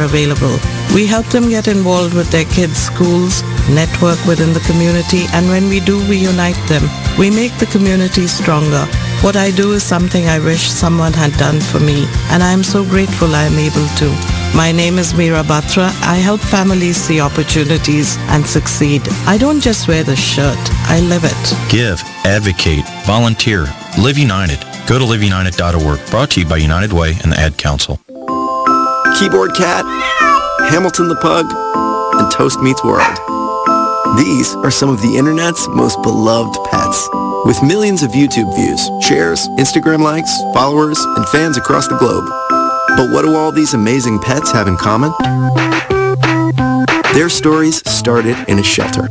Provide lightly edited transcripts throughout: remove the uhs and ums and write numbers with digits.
available. We help them get involved with their kids' schools, network within the community, and when we do, we unite them. We make the community stronger. What I do is something I wish someone had done for me, and I am so grateful I am able to. My name is Meera Batra. I help families see opportunities and succeed. I don't just wear the shirt, I live it. Give, advocate, volunteer, Live United. Go to liveunited.org. Brought to you by United Way and the Ad Council. Keyboard Cat, Hamilton the Pug, and Toast Meets World. These are some of the internet's most beloved pets. With millions of YouTube views, shares, Instagram likes, followers, and fans across the globe. But what do all these amazing pets have in common? Their stories started in a shelter.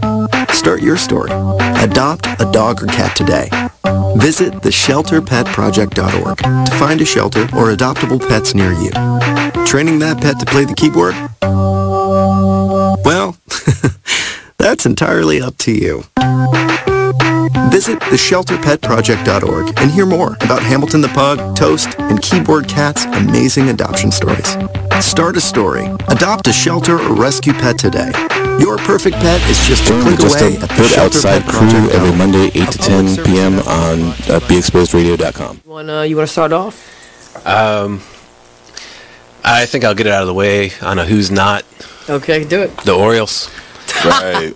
Start your story. Adopt a dog or cat today. Visit theshelterpetproject.org to find a shelter or adoptable pets near you. Training that pet to play the keyboard? Well, that's entirely up to you. Visit theshelterpetproject.org and hear more about Hamilton the Pug, Toast, and Keyboard Cat's amazing adoption stories. Start a story. Adopt a shelter or rescue pet today. Your perfect pet is just a click away at Good Outside Crew every Monday, 8 to 10 p.m. on BeExposedRadio.com. You want to start off? I think I'll get it out of the way on a who's not. Okay, do it. The Orioles. Right.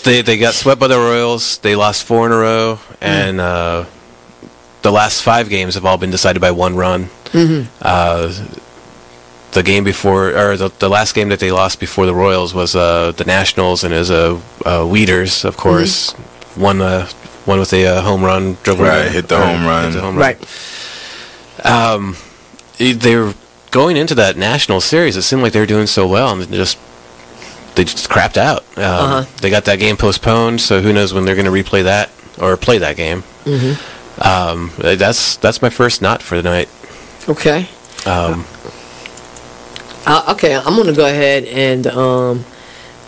They got swept by the Royals. They lost 4 in a row, and the last 5 games have all been decided by 1 run. Mm-hmm. The game before, or the last game that they lost before the Royals was the Nationals, and it was Weeders, of course, one with a home run, dribble, hit the home run. Right. They were going into that National series. It seemed like they were doing so well, and they just crapped out. They got that game postponed, so who knows when they're going to replay that or play that game. Mm-hmm. That's my first not for the night. Okay. Okay, I'm going to go ahead and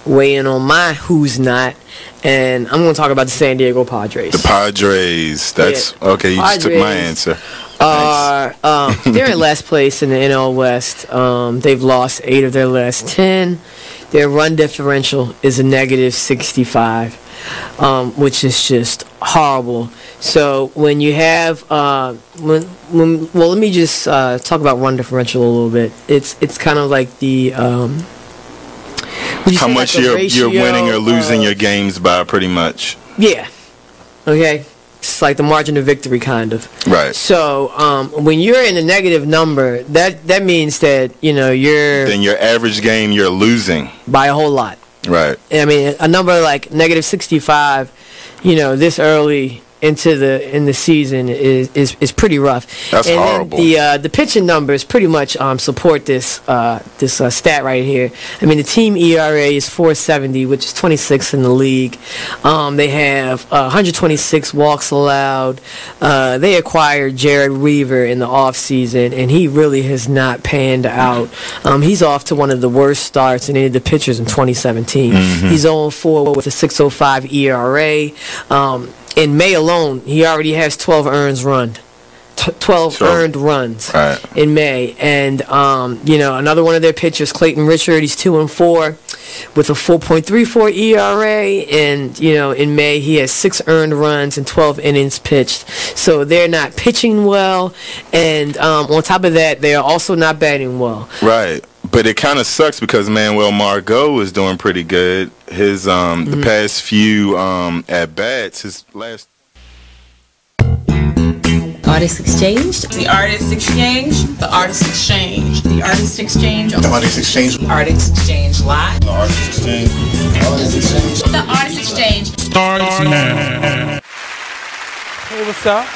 weigh in on my who's not, and I'm going to talk about the San Diego Padres. The Padres. That's okay. You just took my answer. They're in last place in the NL West. They've lost 8 of their last 10. Their run differential is a negative 65, which is just horrible. So when you have well, let me just talk about run differential a little bit. It's kind of like the how much like you're winning or losing your games by, pretty much. Yeah. Okay. It's like the margin of victory, kind of. Right. So when you're in a negative number, that means that then your average game you're losing by a whole lot. Right. I mean, a number like negative 65, this early in the season is pretty rough. That's horrible. The pitching numbers pretty much support this stat right here. I mean, the team ERA is 4.70, which is 26th in the league. They have 126 walks allowed. They acquired Jared Weaver in the offseason, and he really has not panned out. He's off to one of the worst starts in any of the pitchers in 2017. Mm-hmm. He's 0-4 with a 6.05 ERA. In May alone, he already has 12 earned runs. 12 earned runs in May. And, another one of their pitchers, Clayton Richard, he's 2-4 with a 4.34 ERA. And, in May, he has 6 earned runs and 12 innings pitched. So they're not pitching well. And on top of that, they are also not batting well. Right. But it kind of sucks because Manuel Margot is doing pretty good. His the past few at bats, his last. Artist Exchange. The Artist Exchange. The Artist Exchange. The Artist Exchange. The Artist Exchange. The Artist Exchange Live. The Artist Exchange. The Artist Exchange. The Artist Exchange. Starts now. Hey, what's up?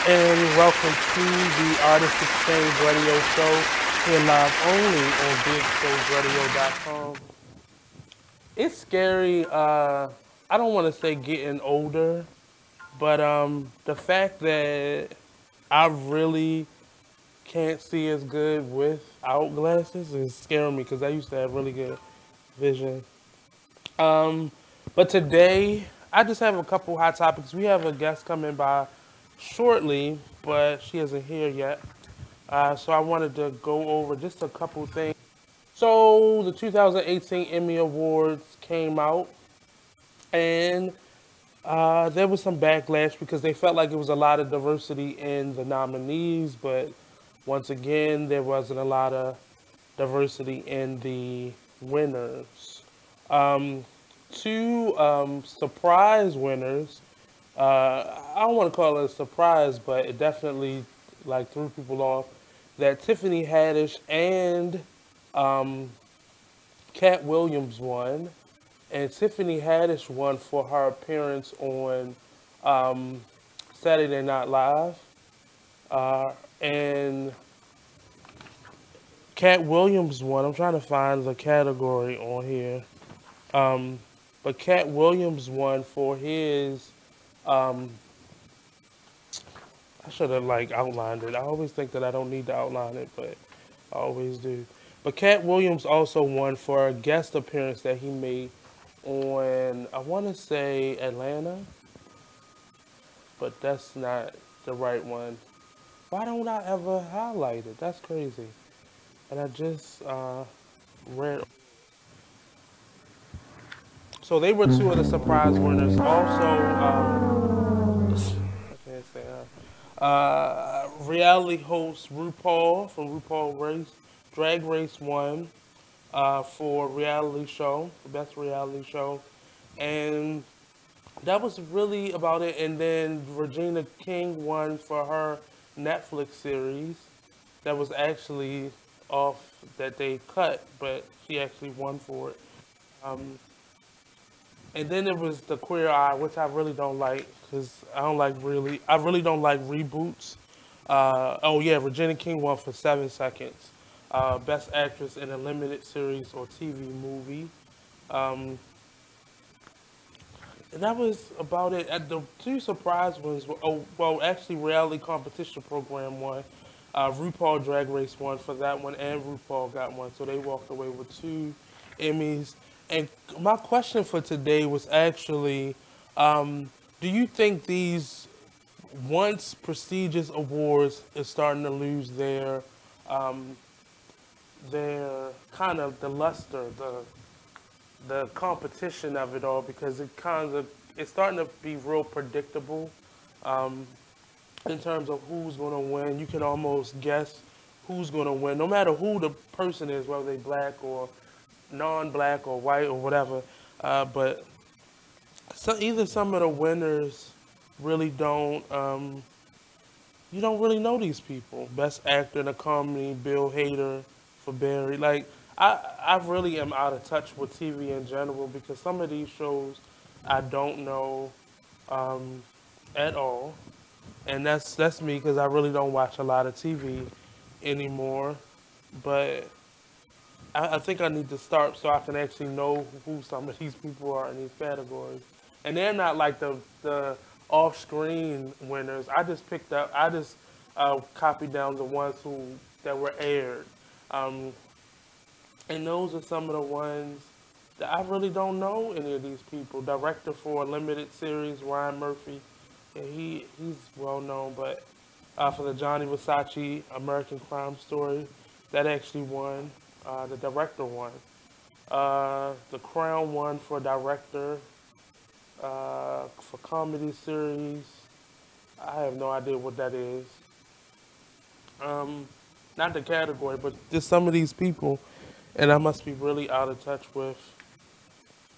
And welcome to the Artist Exchange Radio Show. Here live only on BeExposedRadio.com. It's scary. I don't want to say getting older, but the fact that I really can't see as good without glasses is scaring me because I used to have really good vision. But today, I just have a couple hot topics. We have a guest coming by shortly, but she isn't here yet. So I wanted to go over just a couple things So the 2018 Emmy Awards came out, and there was some backlash because they felt like it was a lot of diversity in the nominees, but once again, there wasn't a lot of diversity in the winners. Um, Two surprise winners. I don't want to call it a surprise, but it definitely like threw people off. That Tiffany Haddish and um, Cat Williams won, and Tiffany Haddish won for her appearance on um, Saturday Night Live, and Cat Williams won. I'm trying to find the category on here, but Cat Williams won for his. Um, I should have like outlined it. I always think that I don't need to outline it, but I always do. But Cat Williams also won for a guest appearance that he made on, I want to say Atlanta, but that's not the right one. Why don't I ever highlight it? That's crazy. And I just read. So they were two of the surprise winners. Also, I can't say reality host RuPaul from Drag Race won for reality show, the best reality show. And that was really about it. And then Regina King won for her Netflix series that was actually off that they cut, but she actually won for it. And then there was the Queer Eye, which I really don't like because I really don't like reboots. Oh yeah, Regina King won for 7 Seconds, Best Actress in a Limited Series or TV Movie. And that was about it. The two surprise ones were, actually, Reality Competition Program won. RuPaul Drag Race won for that one, and RuPaul got one. So they walked away with 2 Emmys. And my question for today was actually, do you think these once prestigious awards is starting to lose their kind of the luster, the competition of it all, because it's starting to be real predictable in terms of who's going to win. You can almost guess who's going to win, no matter who the person is, whether they black or non-black or white or whatever. But either some of the winners really don't. You don't really know these people. Best actor in a comedy, Bill Hader for Barry. Like, I really am out of touch with TV in general because some of these shows I don't know at all. And that's me because I really don't watch a lot of TV anymore. But I think I need to start so I can actually know who some of these people are in these categories. And they're not like the off-screen winners. I just copied down the ones that were aired. And those are some of the ones that I really don't know any of these people. Director for a limited series, Ryan Murphy. And he's well known, but for the Johnny Versace American Crime Story, that actually won. The director won. The Crown won for director. For comedy series, I have no idea what that is. Not the category, but just some of these people, and I must be really out of touch with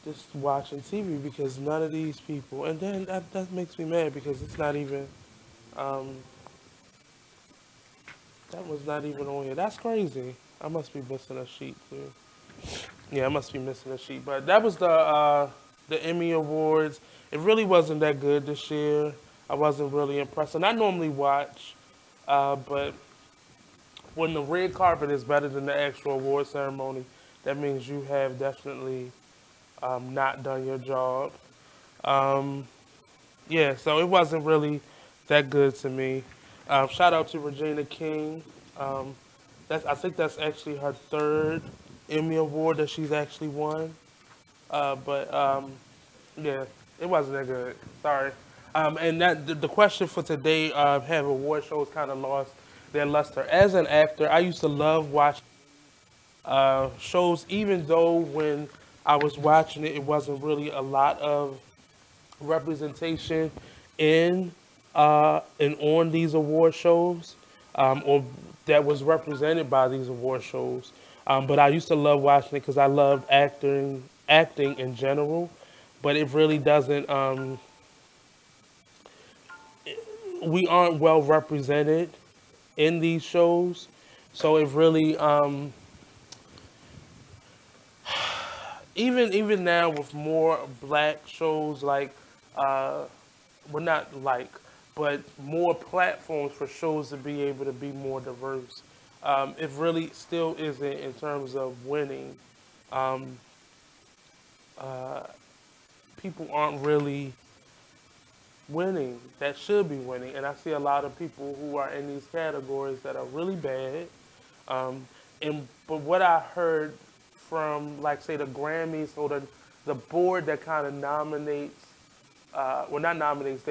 just watching TV because none of these people, and then that makes me mad because it's not even, that was not even on here. That's crazy. I must be missing a sheet too. Yeah, I must be missing a sheet. But that was the Emmy Awards. It really wasn't that good this year. I wasn't really impressed. And I normally watch, but when the red carpet is better than the actual award ceremony, that means you have definitely not done your job. Yeah, so it wasn't really that good to me. Shout out to Regina King. I think that's actually her 3rd Emmy Award that she's actually won. Yeah, it wasn't that good. Sorry. And the question for today, have award shows kind of lost their luster. As an actor, I used to love watching shows, even though when I was watching it, it wasn't really a lot of representation in and on these award shows, or that was represented by these award shows. But I used to love watching it because I loved acting in general. But it really doesn't. We aren't well represented in these shows, so it really even now with more black shows like well, not like, but more platforms for shows to be able to be more diverse. It really still isn't in terms of winning. Um, People aren't really winning that should be winning, and I see a lot of people who are in these categories that are really bad. But what I heard from, like, say, the Grammys or the board that kind of nominates, well, not nominates,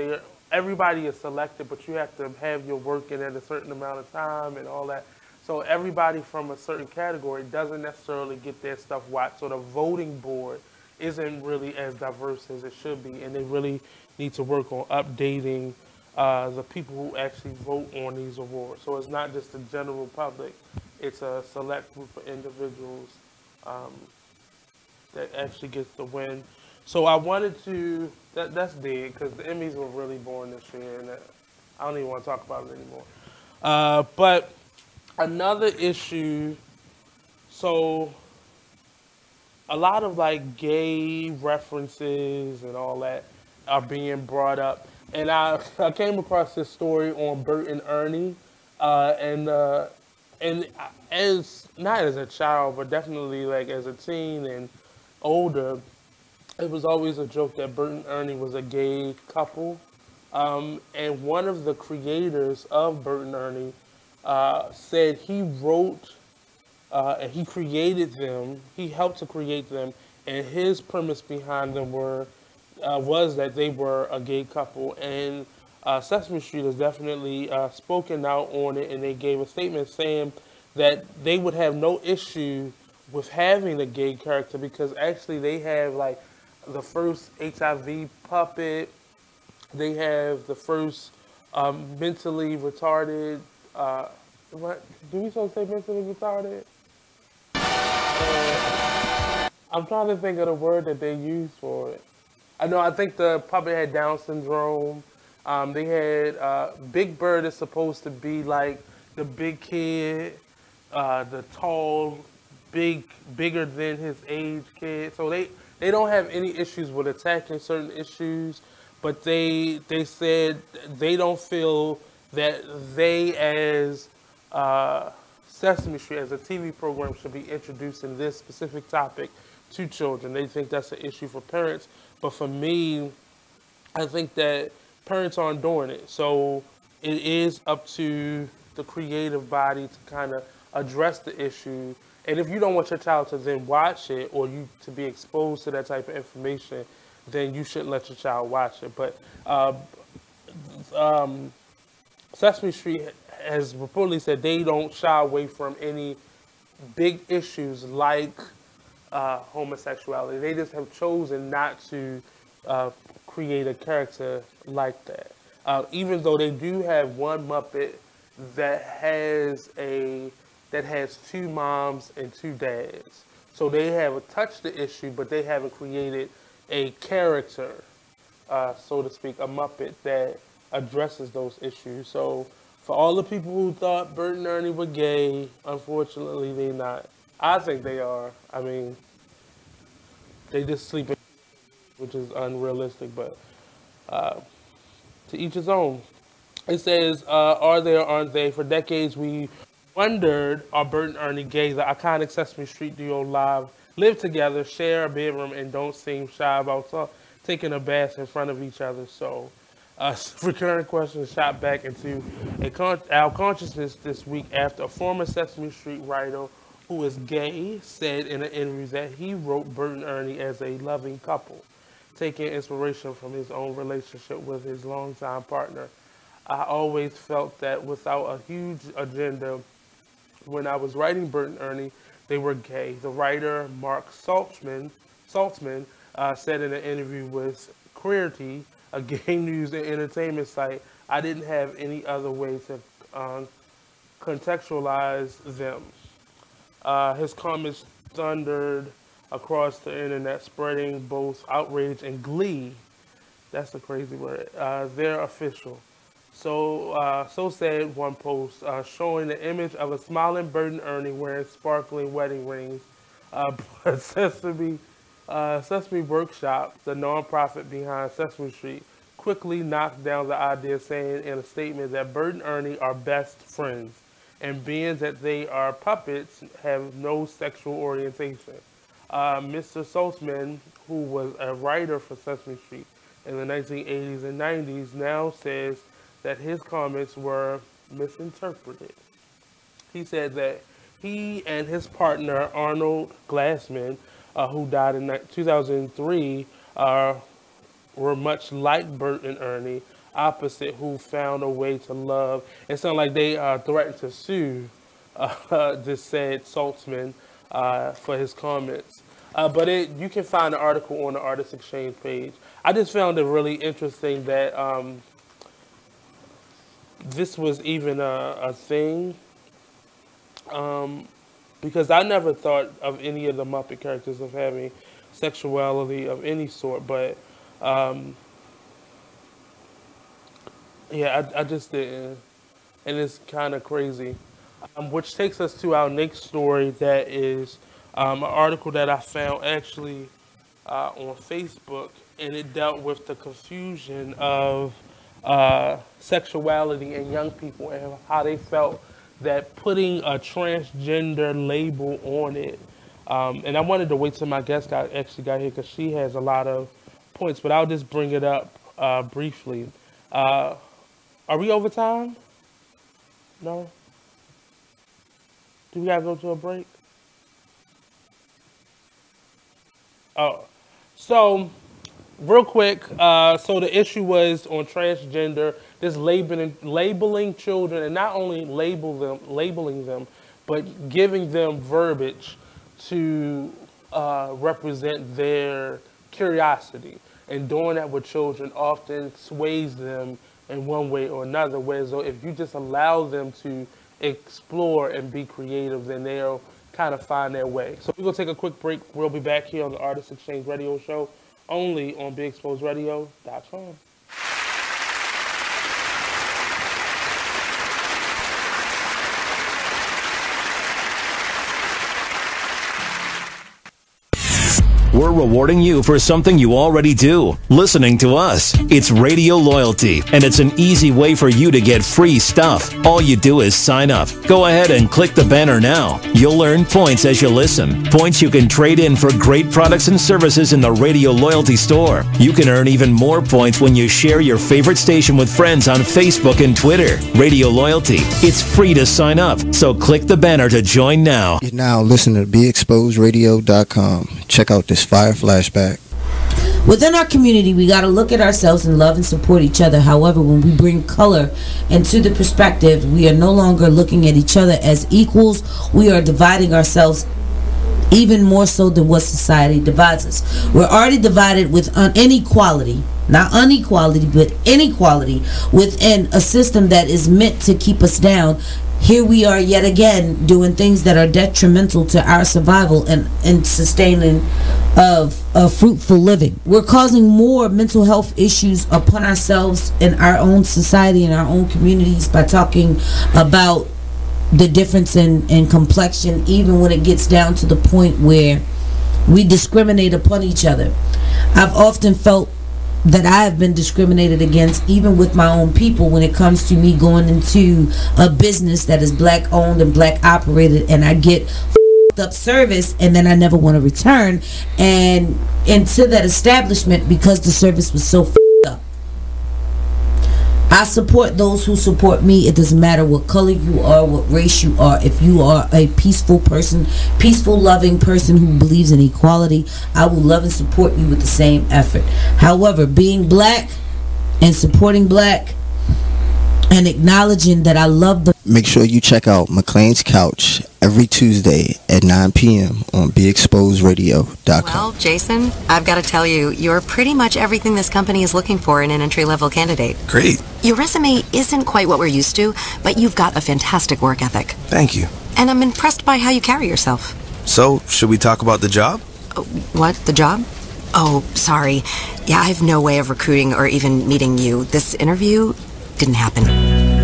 everybody is selected, but you have to have your work in at a certain amount of time and all that. So everybody from a certain category doesn't necessarily get their stuff watched. So the voting board isn't really as diverse as it should be, and they really need to work on updating the people who actually vote on these awards. So it's not just the general public; it's a select group of individuals that actually gets the win. So I wanted to. That's dead because the Emmys were really boring this year, and I don't even want to talk about it anymore. But another issue. So a lot of like gay references and all that are being brought up. And I came across this story on Bert and Ernie, and as not as a child, but definitely like as a teen and older, it was always a joke that Bert and Ernie was a gay couple. And one of the creators of Bert and Ernie said he wrote and he created them. He helped to create them, and his premise behind them was that they were a gay couple. And Sesame Street has definitely spoken out on it, and they gave a statement saying that they would have no issue with having a gay character because actually they have like the first HIV puppet. They have the first mentally retarded. What do we supposed to say? Mentally retarded? I'm trying to think of the word that they use for it. I think the puppet had Down syndrome. They had Big Bird is supposed to be like the big kid, the tall, bigger than his age kid. So they don't have any issues with attacking certain issues, but they said they don't feel that they as Sesame Street as a TV program should be introducing this specific topic to children. They think that's an issue for parents, but for me, I think that parents aren't doing it. So it is up to the creative body to kind of address the issue. And if you don't want your child to then watch it or you to be exposed to that type of information, then you shouldn't let your child watch it. But Sesame Street has reportedly said they don't shy away from any big issues like homosexuality. They just have chosen not to create a character like that. Even though they do have one Muppet that has two moms and two dads. So they have touched the issue, but they haven't created a character, so to speak, a Muppet that addresses those issues. So for all the people who thought Bert and Ernie were gay, unfortunately they're not. I think they are. I mean, they just sleep in, which is unrealistic, but to each his own. It says, are they or aren't they? For decades we wondered, are Bert and Ernie gay? The iconic Sesame Street duo live together, share a bedroom, and don't seem shy about taking a bath in front of each other. So, recurring questions shot back into our consciousness this week after a former Sesame Street writer who is gay said in an interview that he wrote Bert and Ernie as a loving couple, taking inspiration from his own relationship with his longtime partner. I always felt that without a huge agenda, when I was writing Bert and Ernie, they were gay. The writer Mark Saltzman said in an interview with Queerty, a gay news and entertainment site, "I didn't have any other way to contextualize them." His comments thundered across the internet, spreading both outrage and glee. That's a crazy word. They're official. So said one post, showing the image of a smiling Bert and Ernie wearing sparkling wedding rings. But Sesame Workshop, the nonprofit behind Sesame Street, quickly knocked down the idea, saying in a statement that Bert and Ernie are best friends, and being that they are puppets, have no sexual orientation. Mr. Saltzman, who was a writer for Sesame Street in the 1980s and 90s, now says that his comments were misinterpreted. He said that he and his partner, Arnold Glassman, who died in 2003, were much like Bert and Ernie, opposite who found a way to love. It sounded like they threatened to sue, this said Saltzman, for his comments. But you can find the article on the Artist Exchange page. I just found it really interesting that this was even a thing, because I never thought of any of the Muppet characters of having sexuality of any sort, but yeah, I just didn't, and it's kind of crazy. Which takes us to our next story, that is an article that I found actually on Facebook, and it dealt with the confusion of sexuality in young people and how they felt that putting a transgender label on it. And I wanted to wait till my guest actually got here because she has a lot of points, but I'll just bring it up briefly. Are we over time? No? Do we gotta go to a break? Oh, so real quick, so the issue was on transgender, this labeling children, and not only labeling them, but giving them verbiage to represent their curiosity. And doing that with children often sways them in one way or another, whereas if you just allow them to explore and be creative, then they'll kind of find their way. So we're going to take a quick break. We'll be back here on the Artist Exchange Radio Show, only on BigExposedRadio.com. We're rewarding you for something you already do, listening to us. It's Radio Loyalty, and it's an easy way for you to get free stuff. All you do is sign up. Go ahead and click the banner now. You'll earn points as you listen. Points you can trade in for great products and services in the Radio Loyalty store. You can earn even more points when you share your favorite station with friends on Facebook and Twitter. Radio Loyalty. It's free to sign up, so click the banner to join now. You're now listening to BeExposedRadio.com. Check out this fire flashback. Within our community, we got to look at ourselves and love and support each other. However, when we bring color into the perspective, we are no longer looking at each other as equals. We are dividing ourselves even more so than what society divides us. We're already divided with inequality, not unequality, but inequality within a system that is meant to keep us down. Here we are yet again doing things that are detrimental to our survival and sustaining of a fruitful living. We're causing more mental health issues upon ourselves in our own society and our own communities by talking about the difference in complexion, even when it gets down to the point where we discriminate upon each other. I've often felt that I have been discriminated against, even with my own people, when it comes to me going into a business that is black owned and black operated, and I get up service and then I never want to return and into that establishment because the service was so up. I support those who support me. It doesn't matter what color you are, what race you are. If you are a peaceful person, peaceful, loving person who believes in equality, I will love and support you with the same effort. However, being black and supporting black and acknowledging that I love the... Make sure you check out McLean's Couch every Tuesday at 9 p.m. on BeExposedRadio.com. Well, Jason, I've got to tell you, you're pretty much everything this company is looking for in an entry-level candidate. Great. Your resume isn't quite what we're used to, but you've got a fantastic work ethic. Thank you. And I'm impressed by how you carry yourself. So, should we talk about the job? What? The job? Oh, sorry. Yeah, I have no way of recruiting or even meeting you. This interview didn't happen.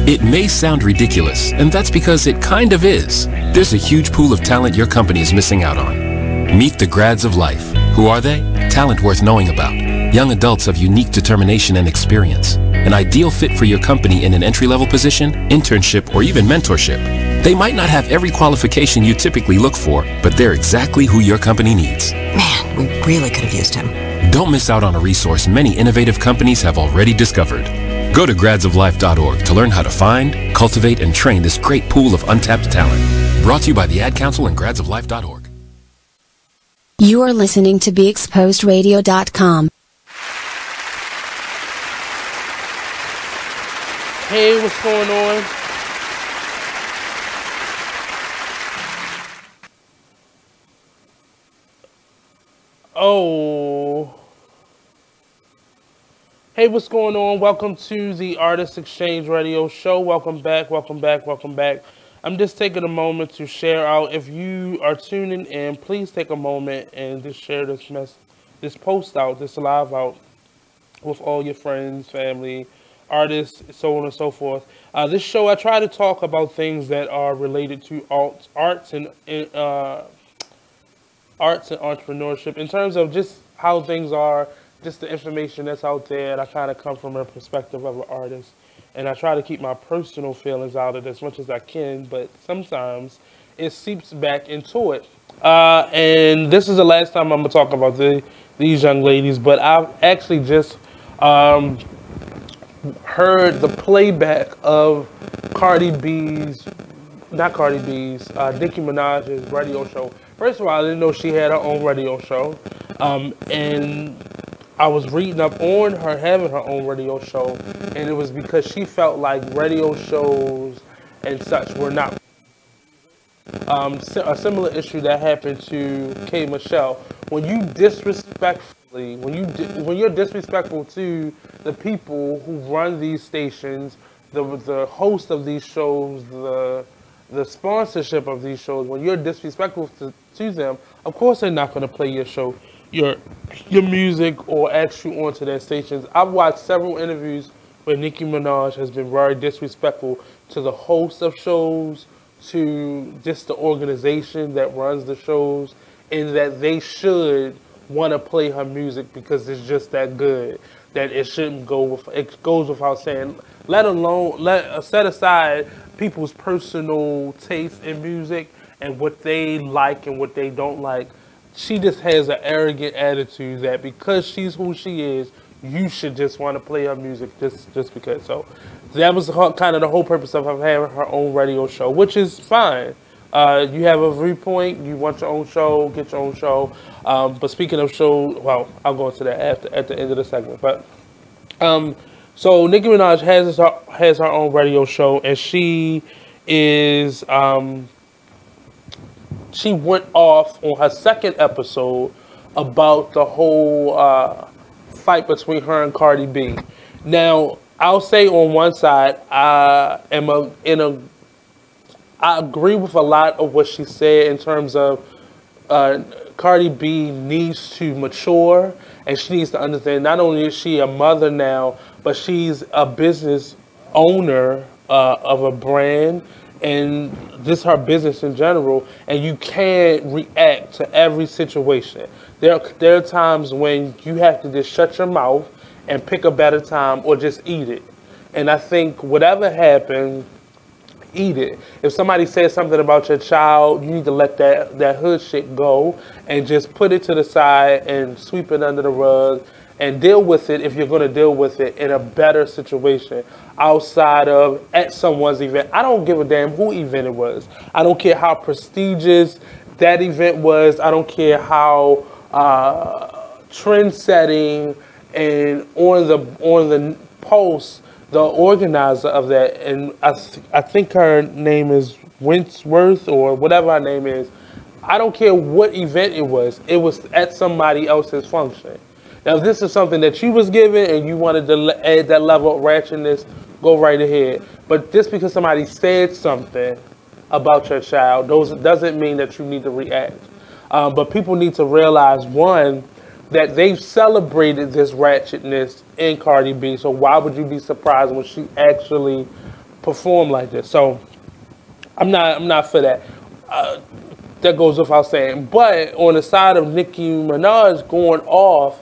It may sound ridiculous, and that's because it kind of is. There's a huge pool of talent your company is missing out on. Meet the grads of life. Who are they? Talent worth knowing about. Young adults of unique determination and experience. An ideal fit for your company in an entry-level position, internship, or even mentorship. They might not have every qualification you typically look for, but they're exactly who your company needs. Man, we really could have used him. Don't miss out on a resource many innovative companies have already discovered. Go to gradsoflife.org to learn how to find, cultivate, and train this great pool of untapped talent. Brought to you by the Ad Council and gradsoflife.org. You are listening to BeExposedRadio.com. Hey, what's going on? Oh. Hey, what's going on? Welcome to the Artist Exchange Radio Show. Welcome back, welcome back, welcome back. I'm just taking a moment to share out. If you are tuning in, please take a moment and just share this post out, this live out with all your friends, family, artists, so on and so forth. This show, I try to talk about things that are related to arts and entrepreneurship in terms of just how things are, just the information that's out there. And I kind of come from a perspective of an artist. And I try to keep my personal feelings out of it as much as I can, but sometimes it seeps back into it. And this is the last time I'm going to talk about these young ladies, but I've actually just heard the playback of Nicki Minaj's radio show. First of all, I didn't know she had her own radio show. And I was reading up on her having her own radio show, and it was because she felt like radio shows and such were not a similar issue that happened to K. Michelle. When you disrespectfully, when you're disrespectful to the people who run these stations, the host of these shows, the sponsorship of these shows, when you're disrespectful to them, of course they're not going to play your show, your music, or ask you onto their stations. I've watched several interviews where Nicki Minaj has been very disrespectful to the host of shows, to just the organization that runs the shows, and that they should want to play her music because it's just that good, that it shouldn't go with, it goes without saying, set aside people's personal taste in music and what they like and what they don't like. She just has an arrogant attitude that because she's who she is, you should just want to play her music just because. So that was kind of the whole purpose of her having her own radio show, which is fine. You have a viewpoint, you want your own show, get your own show. But speaking of shows, well, I'll go into that at the end of the segment. But so Nicki Minaj has her own radio show, and she is she went off on her second episode about the whole fight between her and Cardi B. Now, I'll say on one side, I agree with a lot of what she said in terms of Cardi B needs to mature, and she needs to understand not only is she a mother now, but she's a business owner of a brand and just her business in general, and you can't react to every situation. There are times when you have to just shut your mouth and pick a better time or just eat it. And I think whatever happened, eat it. If somebody says something about your child, you need to let that hood shit go and just put it to the side and sweep it under the rug and deal with it if you're going to deal with it in a better situation outside of at someone's event. I don't give a damn who event it was. I don't care how prestigious that event was. I don't care how trend setting and on the post the organizer of that, and I think her name is Winsworth or whatever her name is. I don't care what event it was at somebody else's function. Now, if this is something that you was given and you wanted to add that level of ratchetness, go right ahead. But just because somebody said something about your child, doesn't mean that you need to react. But people need to realize, one, that they've celebrated this ratchetness in Cardi B. So why would you be surprised when she actually performed like this? So I'm not for that. That goes without saying. But on the side of Nicki Minaj going off,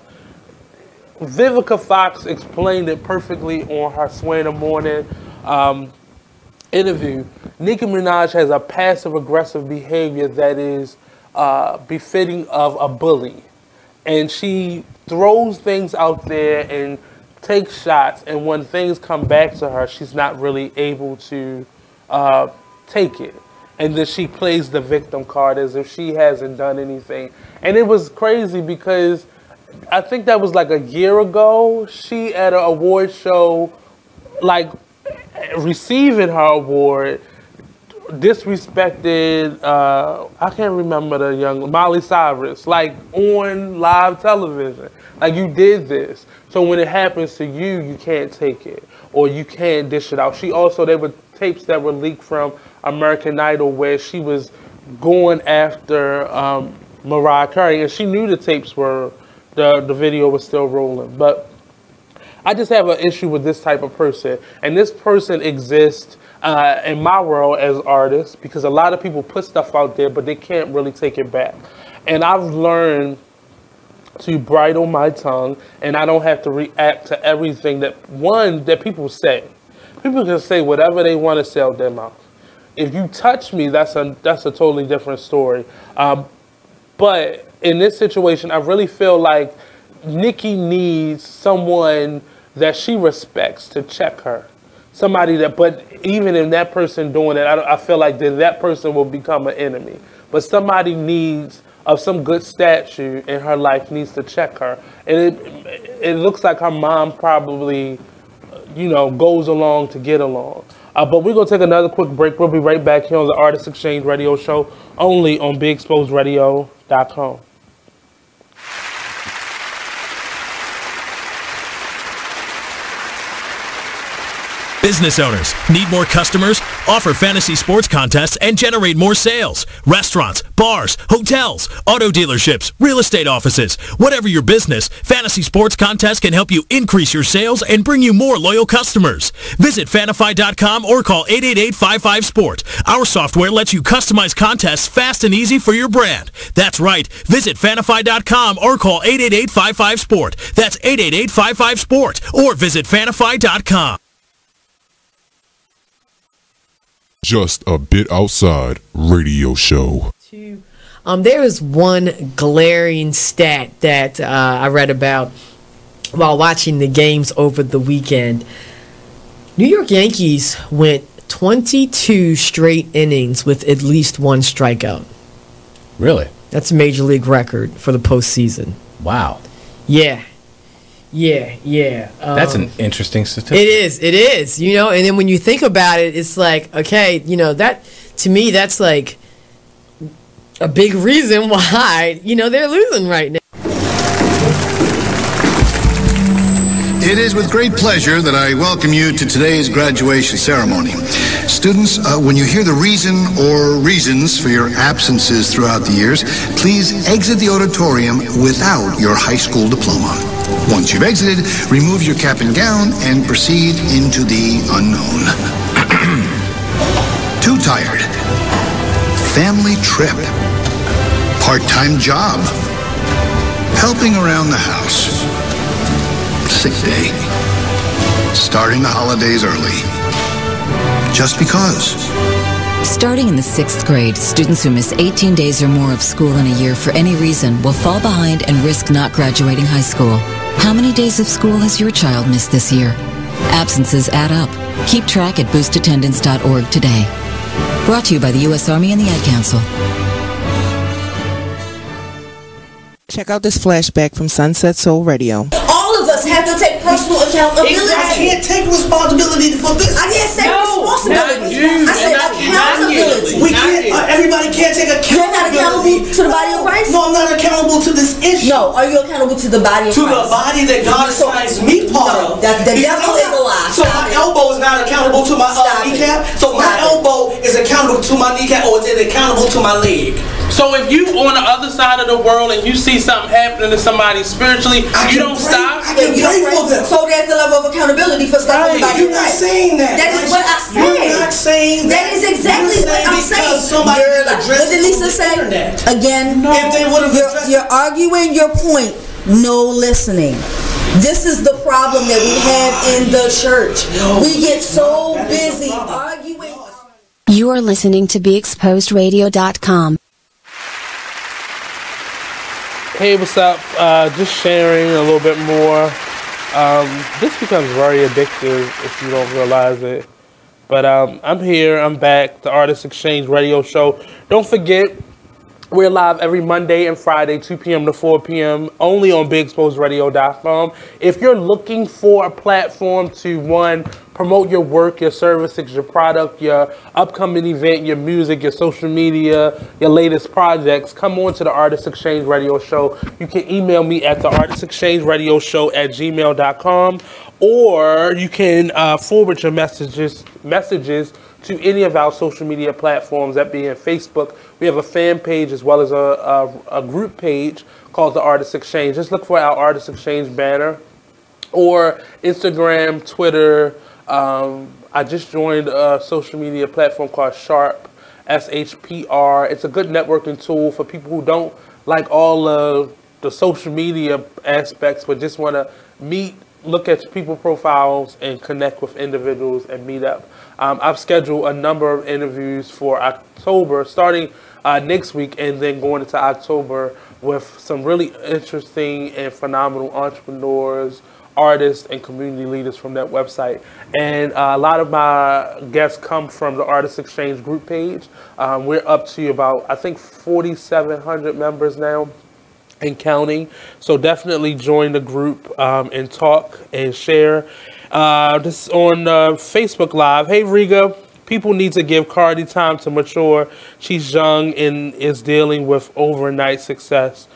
Vivica Fox explained it perfectly on her Sway in the Morning interview. Nicki Minaj has a passive-aggressive behavior that is befitting of a bully. And she throws things out there and takes shots, and when things come back to her, she's not really able to take it. And then she plays the victim card as if she hasn't done anything. And it was crazy because I think that was like a year ago, she at an award show, like receiving her award, disrespected, I can't remember the young, Miley Cyrus, like on live television. Like, you did this. So when it happens to you, you can't take it or you can't dish it out. She also, there were tapes that were leaked from American Idol where she was going after Mariah Carey, and she knew the tapes were, the video was still rolling. But I just have an issue with this type of person. And this person exists in my world as artists because a lot of people put stuff out there, but they can't really take it back. And I've learned to bridle my tongue, and I don't have to react to everything that people say. People can say whatever they want to say out their mouth. If you touch me, that's a totally different story. But in this situation, I really feel like Nicki needs someone that she respects to check her. Somebody that, but even in that person doing it, I feel like that person will become an enemy. But somebody needs, of some good statue in her life, needs to check her. And it looks like her mom probably, goes along to get along. But we're going to take another quick break. We'll be right back here on the Artist Exchange Radio Show, only on BigExposedRadio.com. Business owners, need more customers? Offer fantasy sports contests and generate more sales. Restaurants, bars, hotels, auto dealerships, real estate offices. Whatever your business, fantasy sports contests can help you increase your sales and bring you more loyal customers. Visit Fanify.com or call 888-55-SPORT. Our software lets you customize contests fast and easy for your brand. That's right. Visit Fanify.com or call 888-55-SPORT. That's 888-55-SPORT or visit Fanify.com. Just a Bit Outside radio show. There is one glaring stat that I read about while watching the games over the weekend. New York Yankees went 22 straight innings with at least one strikeout. Really? That's a major league record for the postseason. Wow. Yeah. That's an interesting statistic. It is, and then when you think about it, it's like, okay, that, to me, that's like a big reason why, they're losing right now. It is with great pleasure that I welcome you to today's graduation ceremony. Students, when you hear the reason or reasons for your absences throughout the years, please exit the auditorium without your high school diploma. Once you've exited, remove your cap and gown and proceed into the unknown. Too tired. Family trip. Part-time job. Helping around the house. Sick day. Starting the holidays early. Just because. Starting in the 6th grade, students who miss 18 days or more of school in a year for any reason will fall behind and risk not graduating high school. How many days of school has your child missed this year? Absences add up. Keep track at boostattendance.org today. Brought to you by the U.S. Army and the Ad Council. Check out this flashback from Sunset Soul Radio. All of us us have to take personal accountability. I can't take responsibility for this. I didn't say responsibility. I said accountability. We can't. Everybody can't take accountability. You're not accountable to the body of Christ. No, I'm not accountable to this issue. No, are you accountable to the body of Christ? To the body that God assigns me part of. The devil is a lie. So my elbow is not accountable to my kneecap. So my elbow is accountable to my kneecap, or is it accountable to my leg? So if you on the other side of the world and you see something happening to somebody spiritually, you don't stop. I can pray for them. So there's a level of accountability for stuff in the body You're of not Christ. saying that. That is what I said. You're not saying that. That is exactly what I'm saying. Somebody What did Lisa say? Again, if they would have you're arguing your point. No listening. This is the problem that we have in the church. We get so busy arguing. You are listening to BeExposedRadio.com. Hey, what's up? Just sharing a little bit more. This becomes very addictive if you don't realize it. But I'm here. I'm back. The Artist Exchange Radio Show. Don't forget, we're live every Monday and Friday, 2 p.m. to 4 p.m., only on BigExposedRadio.com. If you're looking for a platform to, one, promote your work, your services, your product, your upcoming event, your music, your social media, your latest projects, come on to the Artist Exchange Radio Show. You can email me at the artistexchangeradioshow@gmail.com, or you can forward your messages to any of our social media platforms, that being Facebook. We have a fan page as well as a group page called the Artist Exchange. Just look for our Artist Exchange banner, or Instagram, Twitter. I just joined a social media platform called Sharp, SHPR. It's a good networking tool for people who don't like all of the social media aspects, but just want to meet, look at people profiles, and connect with individuals and meet up. I've scheduled a number of interviews for October, starting next week, and then going into October with some really interesting and phenomenal entrepreneurs, artists, and community leaders from that website. And a lot of my guests come from the Artist Exchange group page. We're up to about, I think, 4,700 members now and counting. So definitely join the group and talk and share. This is on Facebook Live. Hey, Riga, people need to give Cardi time to mature. She's young and is dealing with overnight success.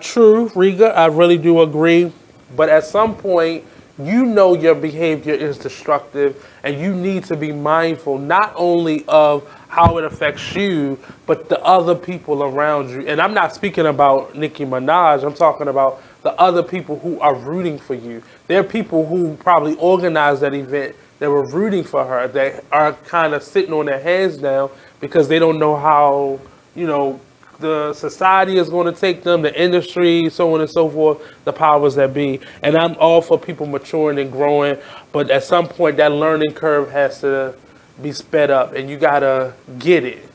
True, Riga, I really do agree. But at some point, you know your behavior is destructive, and you need to be mindful not only of how it affects you, but the other people around you. And I'm not speaking about Nicki Minaj. I'm talking about the other people who are rooting for you. There are people who probably organized that event that were rooting for her, that are kind of sitting on their hands now because they don't know how, you know, the society is going to take them, the industry, so on and so forth, the powers that be. And I'm all for people maturing and growing, but at some point that learning curve has to be sped up, and you got to get it.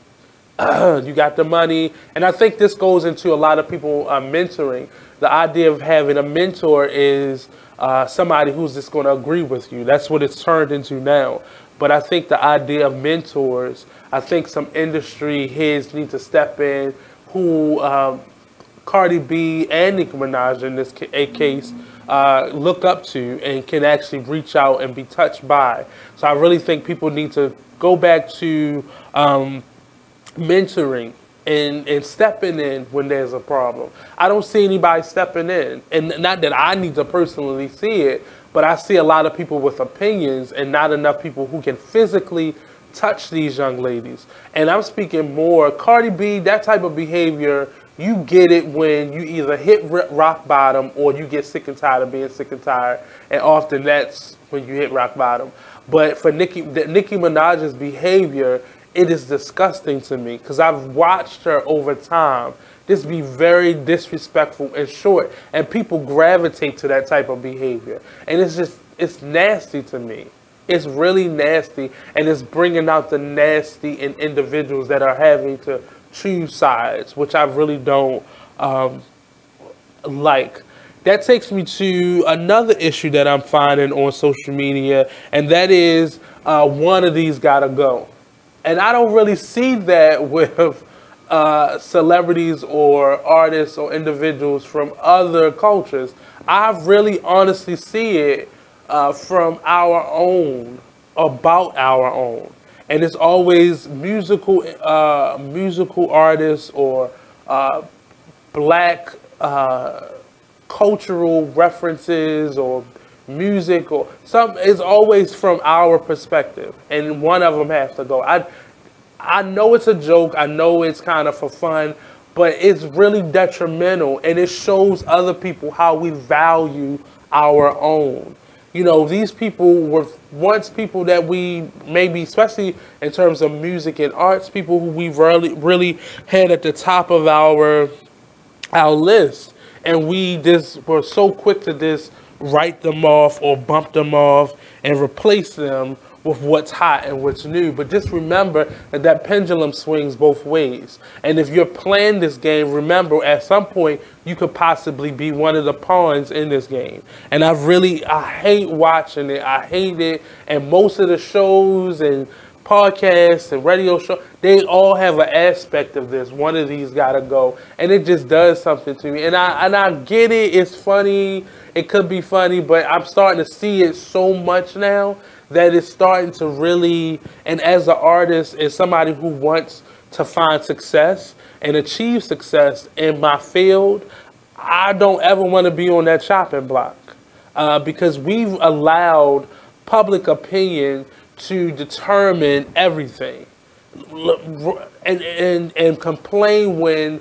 You got the money. And I think this goes into a lot of people mentoring. The idea of having a mentor is somebody who's just going to agree with you. That's what it's turned into now. But I think the idea of mentors, I think some industry heads need to step in, who Cardi B and Nicki Minaj in this case look up to and can actually reach out and be touched by. So I really think people need to go back to mentoring and stepping in when there's a problem. I don't see anybody stepping in, and not that I need to personally see it, but I see a lot of people with opinions and not enough people who can physically touch these young ladies. And I'm speaking more Cardi B, that type of behavior. You get it when you either hit rock bottom or you get sick and tired of being sick and tired, and often that's when you hit rock bottom. But for Nicki Minaj's behavior, it is disgusting to me, because I've watched her over time just be very disrespectful and short, and people gravitate to that type of behavior. And it's nasty to me. It's really nasty, and it's bringing out the nasty in individuals that are having to choose sides, which I really don't like. That takes me to another issue that I'm finding on social media, and that is one of these gotta go. And I don't really see that with celebrities or artists or individuals from other cultures. I really honestly see it from our own, about our own. And it's always musical artists or black cultural references or music or some. It's always from our perspective, and one of them has to go. I know it's a joke. I know it's kind of for fun, but it's really detrimental, and it shows other people how we value our own. You know, these people were once people that we maybe, especially in terms of music and arts, people who we really had at the top of our list, and we just were so quick to just write them off or bump them off and replace them with what's hot and what's new. But just remember that pendulum swings both ways. And if you're playing this game, remember at some point you could possibly be one of the pawns in this game. And I hate watching it. I hate it. And most of the shows and podcasts and radio shows, they all have an aspect of this. One of these gotta go. And it just does something to me. And I get it. It's funny. It could be funny, but I'm starting to see it so much now that it's starting to really, and as an artist, as somebody who wants to find success and achieve success in my field, I don't ever want to be on that chopping block because we've allowed public opinion to determine everything and complain when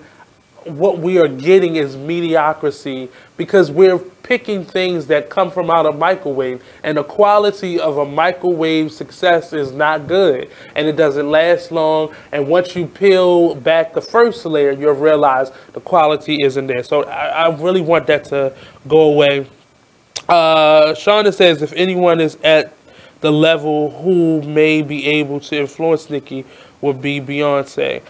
what we are getting is mediocrity, because we're picking things that come from out of microwave, and the quality of a microwave success is not good, and it doesn't last long. And once you peel back the first layer, you'll realize the quality isn't there. So I really want that to go away. Shonda says, if anyone is at the level who may be able to influence Nicki would be Beyonce.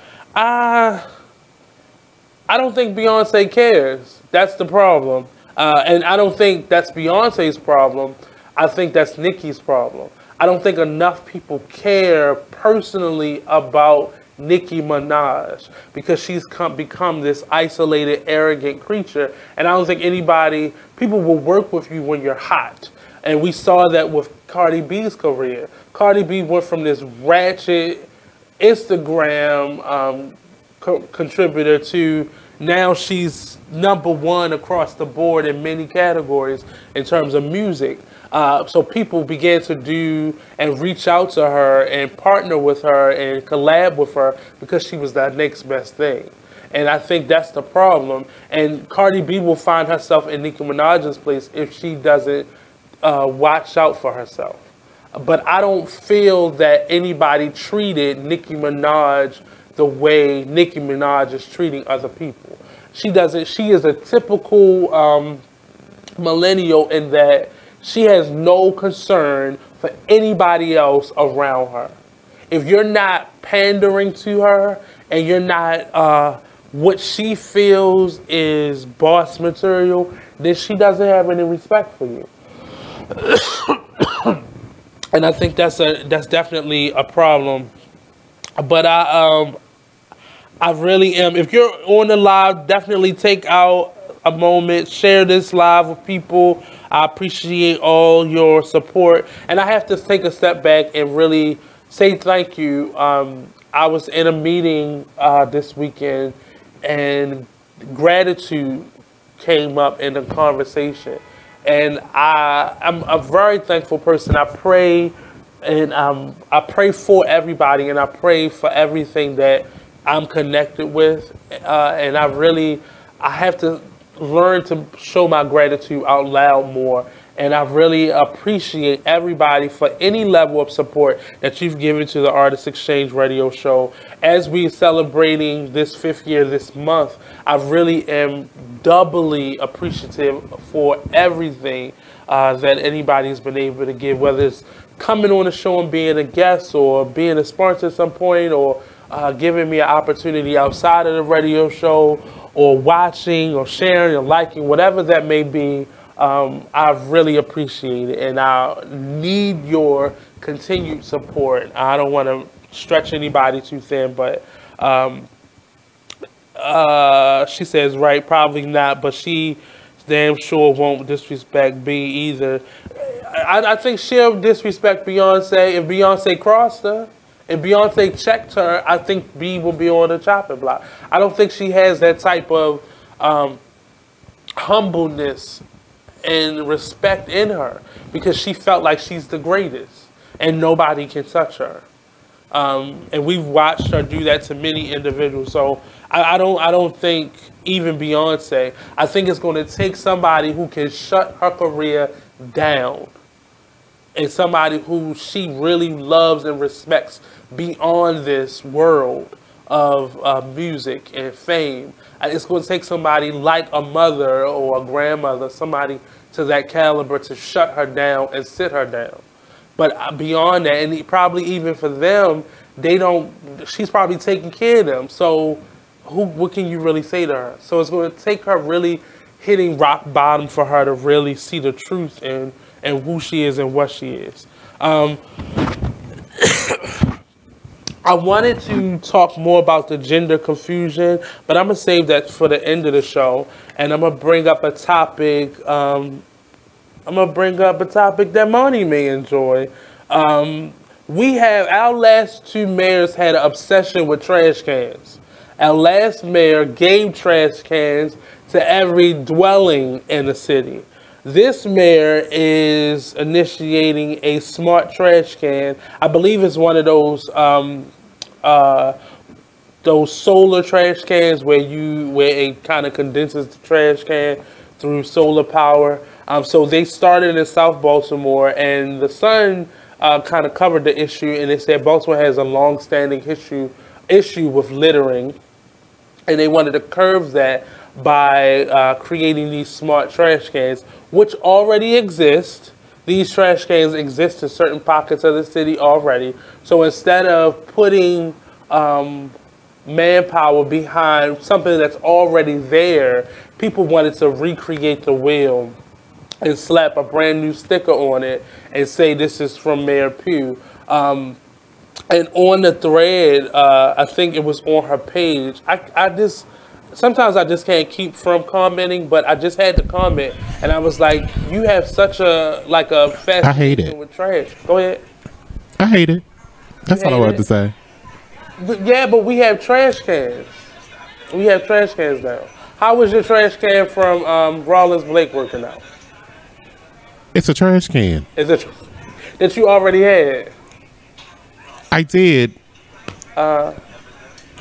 I don't think Beyonce cares. That's the problem. And I don't think that's Beyonce's problem. I think that's Nicki's problem. I don't think enough people care personally about Nicki Minaj because she's become this isolated, arrogant creature. And I don't think people will work with you when you're hot. And we saw that with Cardi B's career. Cardi B went from this ratchet Instagram contributor to now she's #1 across the board in many categories in terms of music. So people began to do and reach out to her and partner with her and collab with her because she was that next best thing. And I think that's the problem. And Cardi B will find herself in Nicki Minaj's place if she doesn't watch out for herself. But I don't feel that anybody treated Nicki Minaj the way Nicki Minaj is treating other people. She doesn't. She is a typical millennial in that she has no concern for anybody else around her. If you're not pandering to her and you're not what she feels is boss material, then she doesn't have any respect for you. And I think that's definitely a problem. But I really am. If you're on the live, definitely take out a moment, share this live with people. I appreciate all your support. And I have to take a step back and really say thank you. I was in a meeting this weekend, and gratitude came up in the conversation. And I'm a very thankful person. I pray, and I pray for everybody, and I pray for everything that I'm connected with. And I have to learn to show my gratitude out loud more. And I really appreciate everybody for any level of support that you've given to the Artist Exchange radio show. As we're celebrating this 5th year this month, I really am doubly appreciative for everything that anybody's been able to give, whether it's coming on the show and being a guest or being a sponsor at some point, or giving me an opportunity outside of the radio show, or watching or sharing or liking, whatever that may be. I really appreciate it, and I need your continued support. I don't want to stretch anybody too thin, but She says, right, probably not, but she damn sure won't disrespect B either. I think she'll disrespect Beyonce if Beyonce crossed her. If Beyonce checked her, I think B will be on the chopping block. I don't think she has that type of humbleness and respect in her because she felt like she's the greatest and nobody can touch her. And we've watched her do that to many individuals. So I don't think even Beyonce. I think it's going to take somebody who can shut her career down and somebody who she really loves and respects beyond this world of music and fame. It's going to take somebody like a mother or a grandmother, somebody to that caliber to shut her down and sit her down. But beyond that, and probably even for them, she's probably taking care of them. So what can you really say to her? So it's going to take her really hitting rock bottom for her to really see the truth and who she is and what she is. I wanted to talk more about the gender confusion, but I'm going to save that for the end of the show. And I'm going to bring up a topic. That Monty may enjoy. Our last two mayors had an obsession with trash cans. Our last mayor gave trash cans to every dwelling in the city. This mayor is initiating a smart trash can. I believe it's one of those solar trash cans where it kind of condenses the trash can through solar power. So they started in South Baltimore, and the Sun kind of covered the issue, and they said Baltimore has a long-standing issue with littering, and they wanted to curb that by creating these smart trash cans, which already exist. These trash cans exist in certain pockets of the city already. So instead of putting manpower behind something that's already there, people wanted to recreate the wheel and slap a brand new sticker on it and say this is from Mayor Pugh. And on the thread, I think it was on her page, sometimes I just can't keep from commenting, but I just had to comment, and I was like, you have such a fascination with trash. Go ahead. I hate it. That's all I wanted to say. But we have trash cans. We have trash cans now. How was your trash can from Rollins Blake working out? It's a trash can. Is it that you already had? I did.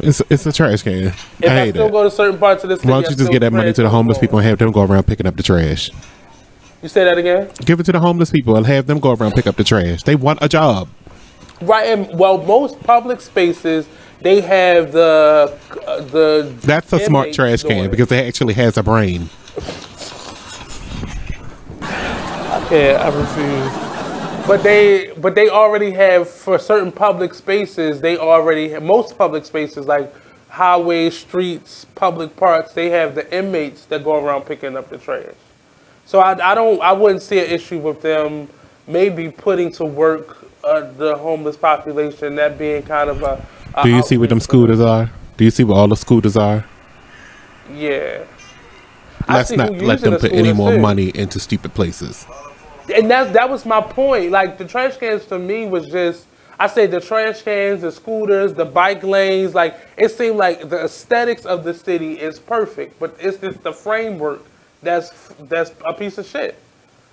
It's a trash can. If I still go to certain parts of the city, why don't you just give that money to the homeless people and have them go around picking up the trash? You say that again? Give it to the homeless people and have them go around pick up the trash. They want a job. Right, and most public spaces, they have the That's a smart trash can because it actually has a brain. I refuse. But they already have, for certain public spaces, most public spaces like highways, streets, public parks, they have the inmates that go around picking up the trash. So I wouldn't see an issue with them maybe putting to work the homeless population, that being kind of a Do you see what them scooters are? Do you see what all the scooters are? Yeah. Let's not let them put any more money into stupid places. And that was my point. Like, the trash cans to me was just, I say the trash cans, the scooters, the bike lanes, like, it seemed like the aesthetics of the city is perfect, but it's just the framework that's a piece of shit.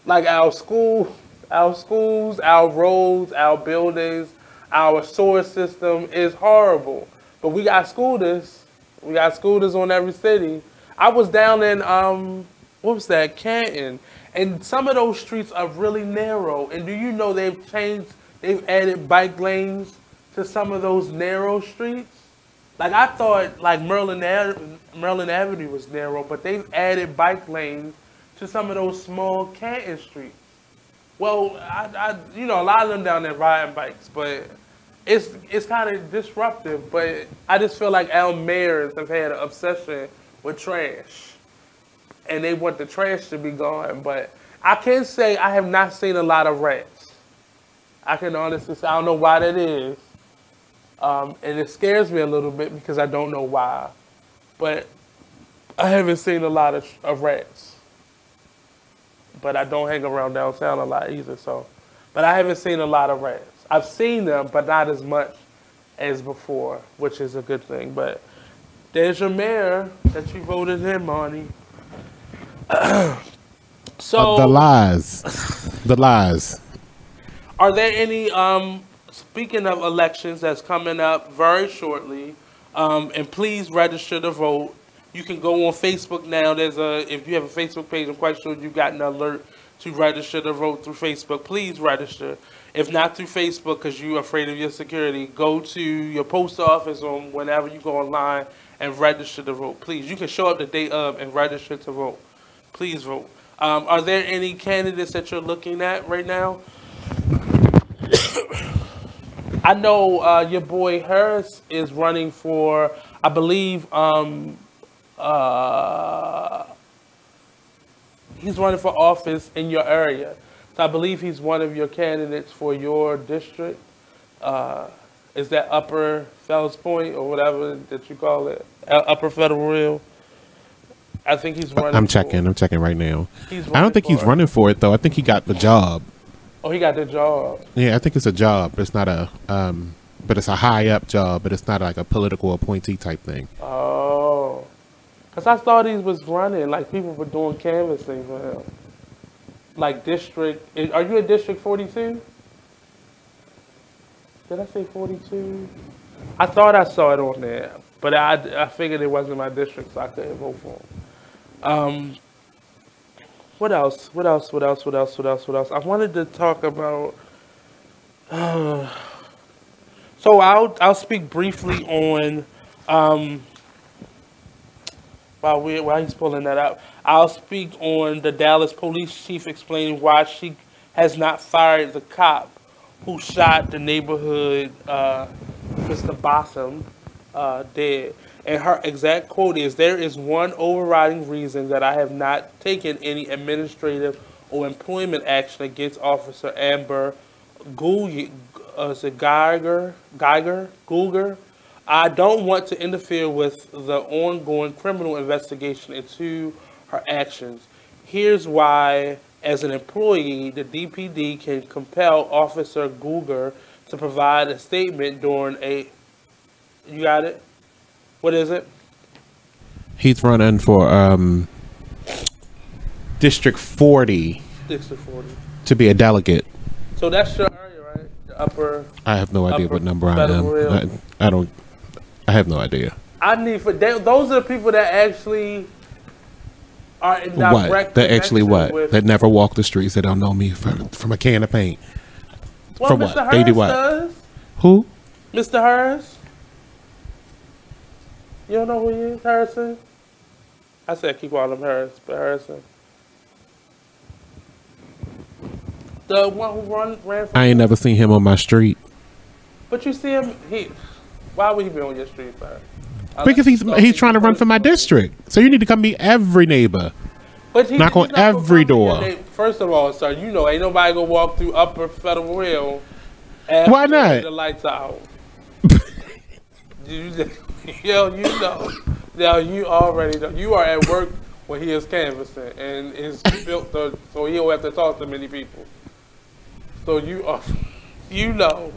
Like, our schools, our roads, our buildings, our sewer system is horrible. But we got scooters. We got scooters on every city. I was down in, Canton. And some of those streets are really narrow. And do you know they've added bike lanes to some of those narrow streets? Like, I thought like Merlin Avenue was narrow, but they've added bike lanes to some of those small Canton streets. Well, a lot of them down there riding bikes, but it's kind of disruptive. But I just feel like our mayors have had an obsession with trash. And they want the trash to be gone. But I can say I have not seen a lot of rats. I can honestly say I don't know why that is. And it scares me a little bit because I don't know why. But I haven't seen a lot of rats. But I don't hang around downtown a lot either, so. But I haven't seen a lot of rats. I've seen them, but not as much as before, which is a good thing. But there's your mayor that you voted in, Marnie. So the lies. The lies. Are there any, speaking of elections that's coming up very shortly, and please register to vote. You can go on Facebook now. If you have a Facebook page, I'm quite sure you got an alert to register to vote through Facebook. Please register. If not through Facebook because you're afraid of your security, go to your post office or whenever you go online and register to vote. Please, you can show up the day of and register to vote. Please vote. Are there any candidates that you're looking at right now? I know your boy Harris is running for, I believe, he's running for office in your area. So I believe he's one of your candidates for your district. Is that Upper Fells Point or whatever that you call it? Upper Federal Hill? I think he's running. I'm checking right now. I don't think he's running for it though. I think he got the job. Oh, he got the job. Yeah, I think it's a job. It's not a, but it's a high up job. But it's not like a political appointee type thing. Oh, because I thought he was running. Like people were doing canvassing for him. Like district. Are you in District 42? Did I say 42? I thought I saw it on there, but I figured it wasn't my district, so I couldn't vote for him. What else? I wanted to talk about. So I'll speak briefly on. While he's pulling that up, I'll speak on the Dallas police chief explaining why she has not fired the cop who shot the neighborhood Mr. Botham dead. And her exact quote is, "There is one overriding reason that I have not taken any administrative or employment action against Officer Amber Geiger. I don't want to interfere with the ongoing criminal investigation into her actions. Here's why, as an employee, the DPD can compel Officer Couser to provide a statement during a..." You got it? What is it? He's running for District 40. District 40. To be a delegate. So that's your area, right? The upper... I have no idea what number I am. I have no idea. I need for... Those are the people that actually are in direct what? That actually what? With, that never walk the streets. That don't know me from a can of paint. Well, from Mr. what? Harris They do what? Does. Who? Mr. Harris. You don't know who he is, Harrison? I said keep calling him Harris, but Harrison. The one who ran for... I ain't never seen him on my street. But you see him, why would he be on your street, sir? Because he's trying to run for my district. So you need to come meet every neighbor. But knock on every door. First of all, sir, you know ain't nobody gonna walk through Upper Federal Hill after why not? The lights out. You know. Now you already know. You are at work when he is canvassing and is built so he don't have to talk to many people. So you know.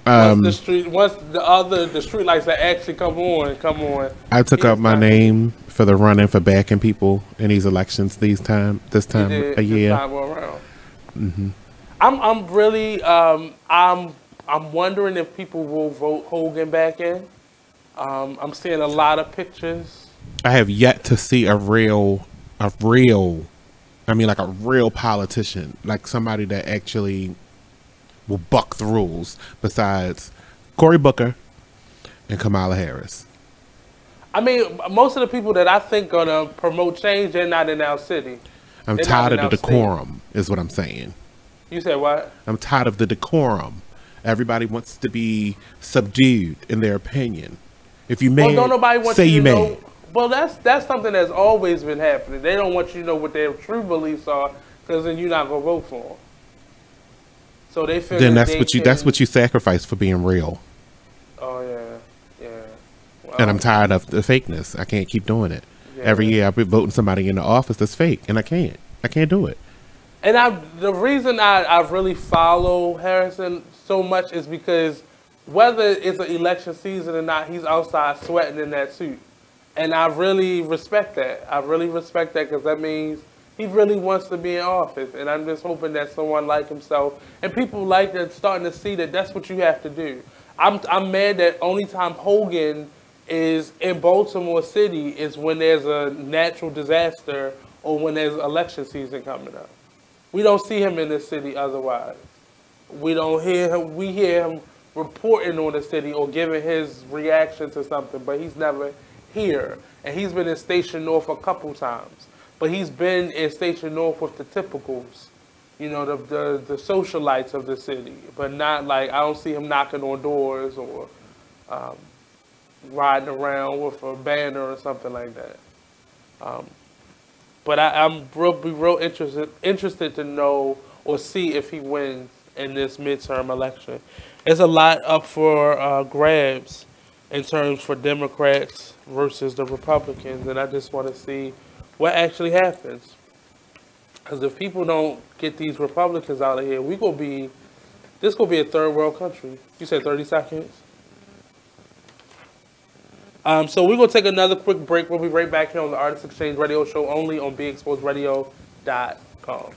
Once the street lights that actually come on. I took up my name for the running for backing people in these elections this time a year. This time around. Mm-hmm. I'm really I'm wondering if people will vote Hogan back in. I'm seeing a lot of pictures. I have yet to see a real politician, like somebody that actually will buck the rules besides Cory Booker and Kamala Harris. I mean, most of the people that I think gonna promote change, they're not in our city. I'm tired of the decorum, is what I'm saying. You said what? I'm tired of the decorum. Everybody wants to be subdued in their opinion. If you may, say you may. Well, that's something that's always been happening. They don't want you to know what their true beliefs are, because then you're not gonna vote for them. So they feel. Then that's what you sacrifice for being real. Oh yeah. And I'm tired of the fakeness. I can't keep doing it. Yeah. Every year I've been voting somebody in the office that's fake, and I can't do it. And the reason I really follow Harrison so much is because whether it's an election season or not, he's outside sweating in that suit. And I really respect that. I really respect that because that means he really wants to be in office. And I'm just hoping that someone like himself and people like that starting to see that that's what you have to do. I'm mad that only time Hogan is in Baltimore City is when there's a natural disaster or when there's election season coming up. We don't see him in the city otherwise. We don't hear him. We hear him reporting on the city or giving his reaction to something, but he's never here. And he's been in Station North a couple times. But he's been in Station North with the typicals, you know, the socialites of the city. But not like, I don't see him knocking on doors or riding around with a banner or something like that. But I'm real interested to know or see if he wins in this midterm election. There's a lot up for grabs in terms for Democrats versus the Republicans, and I just want to see what actually happens. Because if people don't get these Republicans out of here, this gonna be a third world country. You said 30 seconds? So we're going to take another quick break. We'll be right back here on the Artist Exchange Radio Show, only on BeExposedRadio.com.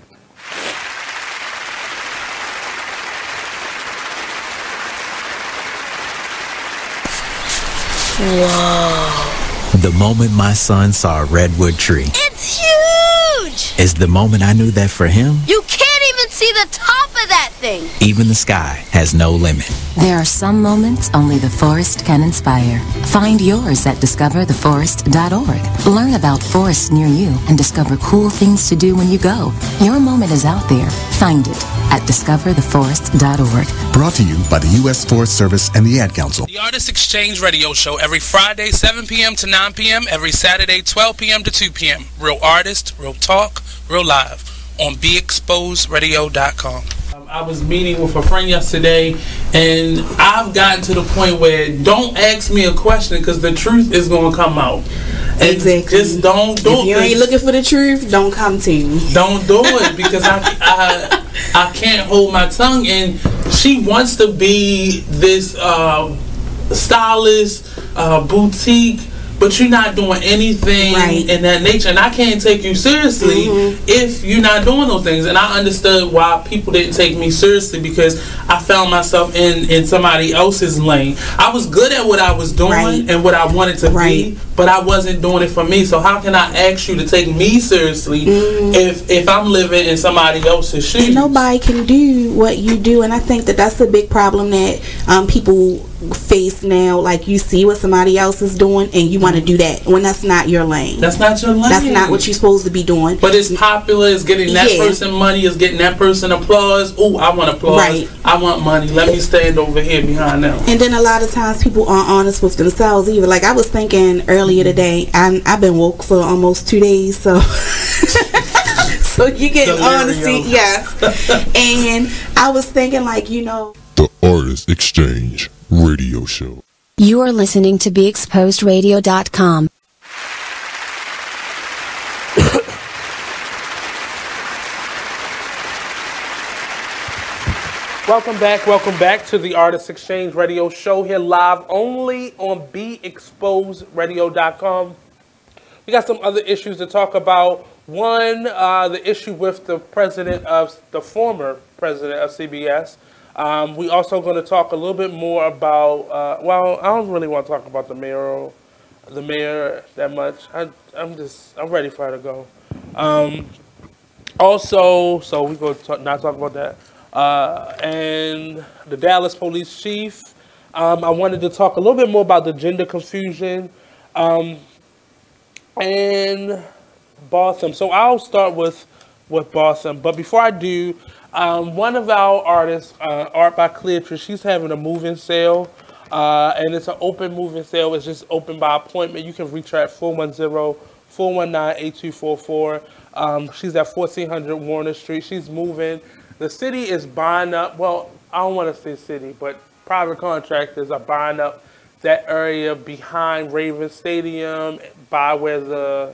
Whoa. The moment my son saw a redwood tree. It's huge! Is the moment I knew that for him, You can't even see the top of that thing. even the sky has no limit. There are some moments only the forest can inspire. Find yours at discovertheforest.org. Learn about forests near you and discover cool things to do when you go. Your moment is out there. Find it at discovertheforest.org. Brought to you by the U.S. Forest Service and the Ad Council. The Artist Exchange Radio Show every Friday, 7 p.m. to 9 p.m., every Saturday, 12 p.m. to 2 p.m. Real artist, real talk, real live on BeExposedRadio.com. I was meeting with a friend yesterday, and I've gotten to the point where don't ask me a question because the truth is going to come out. And exactly. Just don't do it. If you ain't looking for the truth, don't come to me. Don't do it because I can't hold my tongue. And she wants to be this stylist, boutique, but you're not doing anything in that nature. And I can't take you seriously if you're not doing those things. And I understood why people didn't take me seriously because I found myself in somebody else's lane. I was good at what I was doing and what I wanted to be, but I wasn't doing it for me. So how can I ask you to take me seriously if I'm living in somebody else's shoes? And nobody can do what you do. And I think that that's a big problem that people face now. Like, you see what somebody else is doing and you want to do that when that's not your lane. That's not your lane. That's not what you're supposed to be doing. But it's popular. It's getting that person money. It's getting that person applause. Oh, I want applause. I want money. Let me stand over here behind them. And then a lot of times people aren't honest with themselves either. Like, I was thinking earlier today, I've been woke for almost 2 days, so so you get honesty, yes. And I was thinking, like, you know, The Artist Exchange Radio Show. You are listening to BeExposedRadio.com. Welcome back to the Artist Exchange Radio Show here live only on BeExposedRadio.com. We got some other issues to talk about. One, the issue with the former president of CBS. We also going to talk a little bit more about, well, I don't really want to talk about the mayor that much. I'm ready for her to go. Also, so we're going to not talk about that. And the Dallas police chief. I wanted to talk a little bit more about the gender confusion and Botham. So I'll start with Botham. But before I do, one of our artists, Art by Cleartree, she's having a move-in sale. And it's an open move-in sale. It's just open by appointment. You can reach her at 410-419-8244. She's at 1400 Warner Street. She's moving. The city is buying up. Well, I don't want to say city, but private contractors are buying up that area behind Raven Stadium, by where the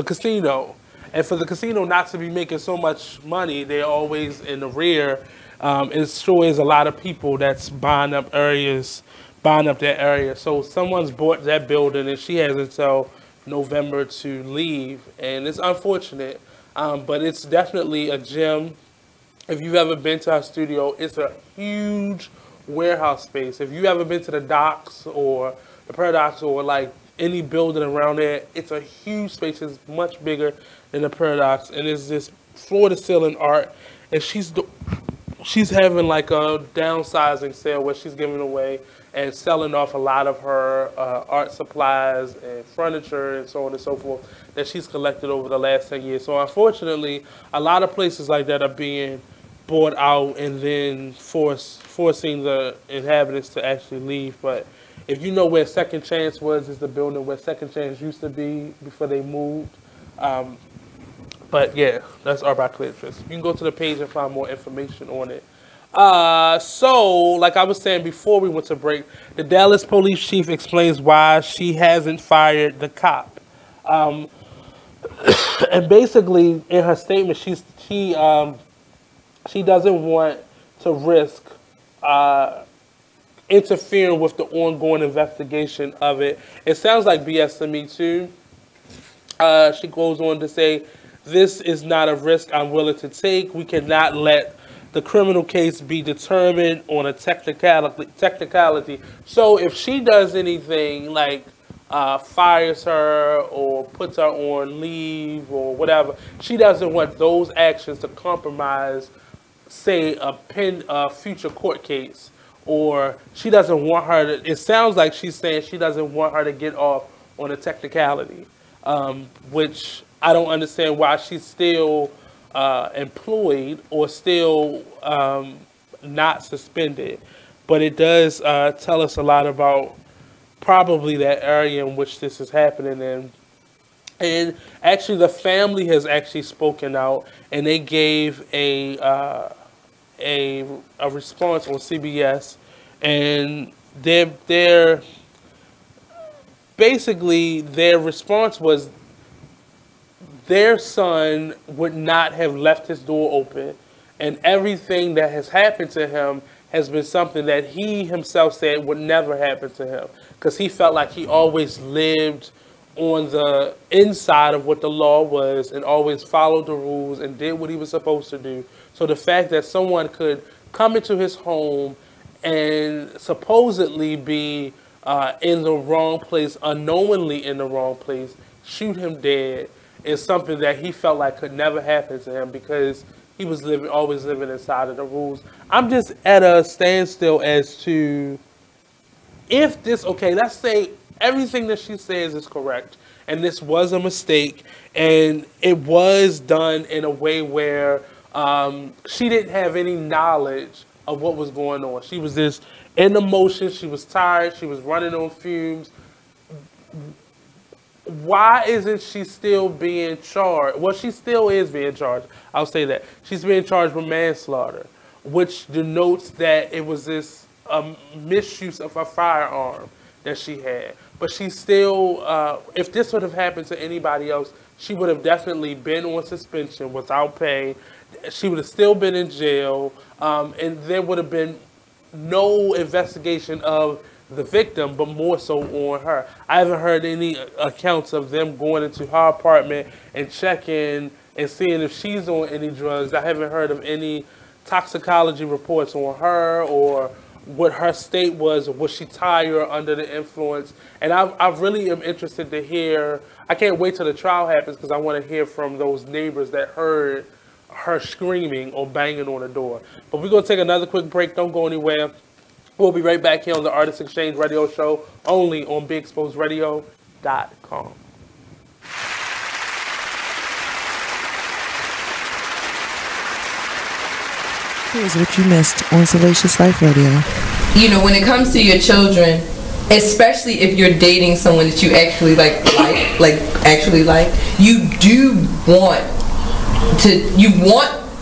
casino. And for the casino not to be making so much money, they're always in the rear. It sure is a lot of people that's buying up that area. So someone's bought that building, and she has until November to leave. And it's unfortunate, but it's definitely a gem. If you've ever been to our studio, it's a huge warehouse space. If you've ever been to the docks or the Paradox or like any building around there, it's a huge space. It's much bigger than the Paradox, and it's this floor-to-ceiling art. And she's having like a downsizing sale where she's giving away and selling off a lot of her art supplies and furniture and so on and so forth that she's collected over the last 10 years. So unfortunately, a lot of places like that are being bought out and then forcing the inhabitants to actually leave. But if you know where Second Chance was, it's the building where Second Chance used to be before they moved. But yeah, that's Art by Clearface. You can go to the page and find more information on it. So, like I was saying before we went to break, the Dallas police chief explains why she hasn't fired the cop. And basically, in her statement, she doesn't want to risk interfering with the ongoing investigation of it. It sounds like BS to me too. She goes on to say, "This is not a risk I'm willing to take. We cannot let the criminal case be determined on a technicality." So if she does anything like fires her or puts her on leave or whatever, she doesn't want those actions to compromise, say, a future court case. Or she doesn't want her to, it sounds like she's saying she doesn't want her to get off on a technicality, which I don't understand why she's still employed or still not suspended. But it does tell us a lot about probably that area in which this is happening in. And actually the family has actually spoken out, and they gave a response on CBS, and their basically their response was their son would not have left his door open, and everything that has happened to him has been something that he himself said would never happen to him, because he felt like he always lived on the inside of what the law was and always followed the rules and did what he was supposed to do. So the fact that someone could come into his home and supposedly be in the wrong place, unknowingly in the wrong place, shoot him dead, is something that he felt like could never happen to him because he was always living inside of the rules. I'm just at a standstill as to if this, okay, let's say everything that she says is correct, and this was a mistake, and it was done in a way where she didn't have any knowledge of what was going on. She was just in emotion. She was tired. She was running on fumes. Why isn't she still being charged? Well, she still is being charged. I'll say that. She's being charged with manslaughter, which denotes that it was this misuse of a firearm that she had. But she still, if this would have happened to anybody else, she would have definitely been on suspension without pay. She would have still been in jail, and there would have been no investigation of the victim, but more so on her. I haven't heard any accounts of them going into her apartment and checking and seeing if she's on any drugs. I haven't heard of any toxicology reports on her or what her state was, or was she tired or under the influence. And I really am interested to hear. I can't wait till the trial happens because I want to hear from those neighbors that heard her screaming or banging on the door. But we're going to take another quick break. Don't go anywhere. We'll be right back here on the Artist Exchange Radio Show, only on BigExposedRadio.com. Here's what you missed on Salacious Life Radio. You know, when it comes to your children, especially if you're dating someone that you actually like, you do want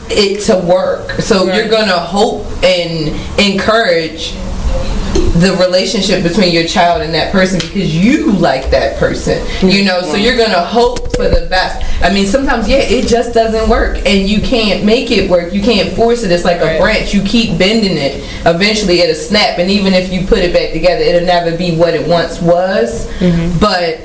it to work. So you're gonna hope and encourage the relationship between your child and that person because you like that person, you know. So you're gonna hope for the best. I mean, sometimes it just doesn't work, and you can't make it work. You can't force it. It's like a branch. You keep bending it. Eventually, it'll snap, and even if you put it back together, it'll never be what it once was. But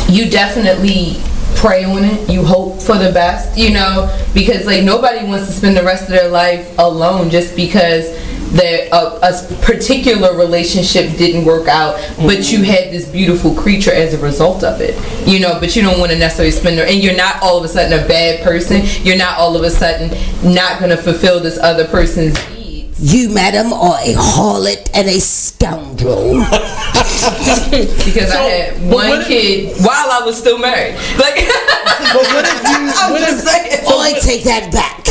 you definitely pray on it. You hope for the best, you know, because like nobody wants to spend the rest of their life alone just because a particular relationship didn't work out, but you had this beautiful creature as a result of it, you know. But you don't want to necessarily spend and you're not all of a sudden a bad person. You're not all of a sudden not going to fulfill this other person's needs. You, madam, are a harlot and a scoundrel. Because I had one kid while I was still married. Like, but what if you? I'm just saying. Oh, I take that back.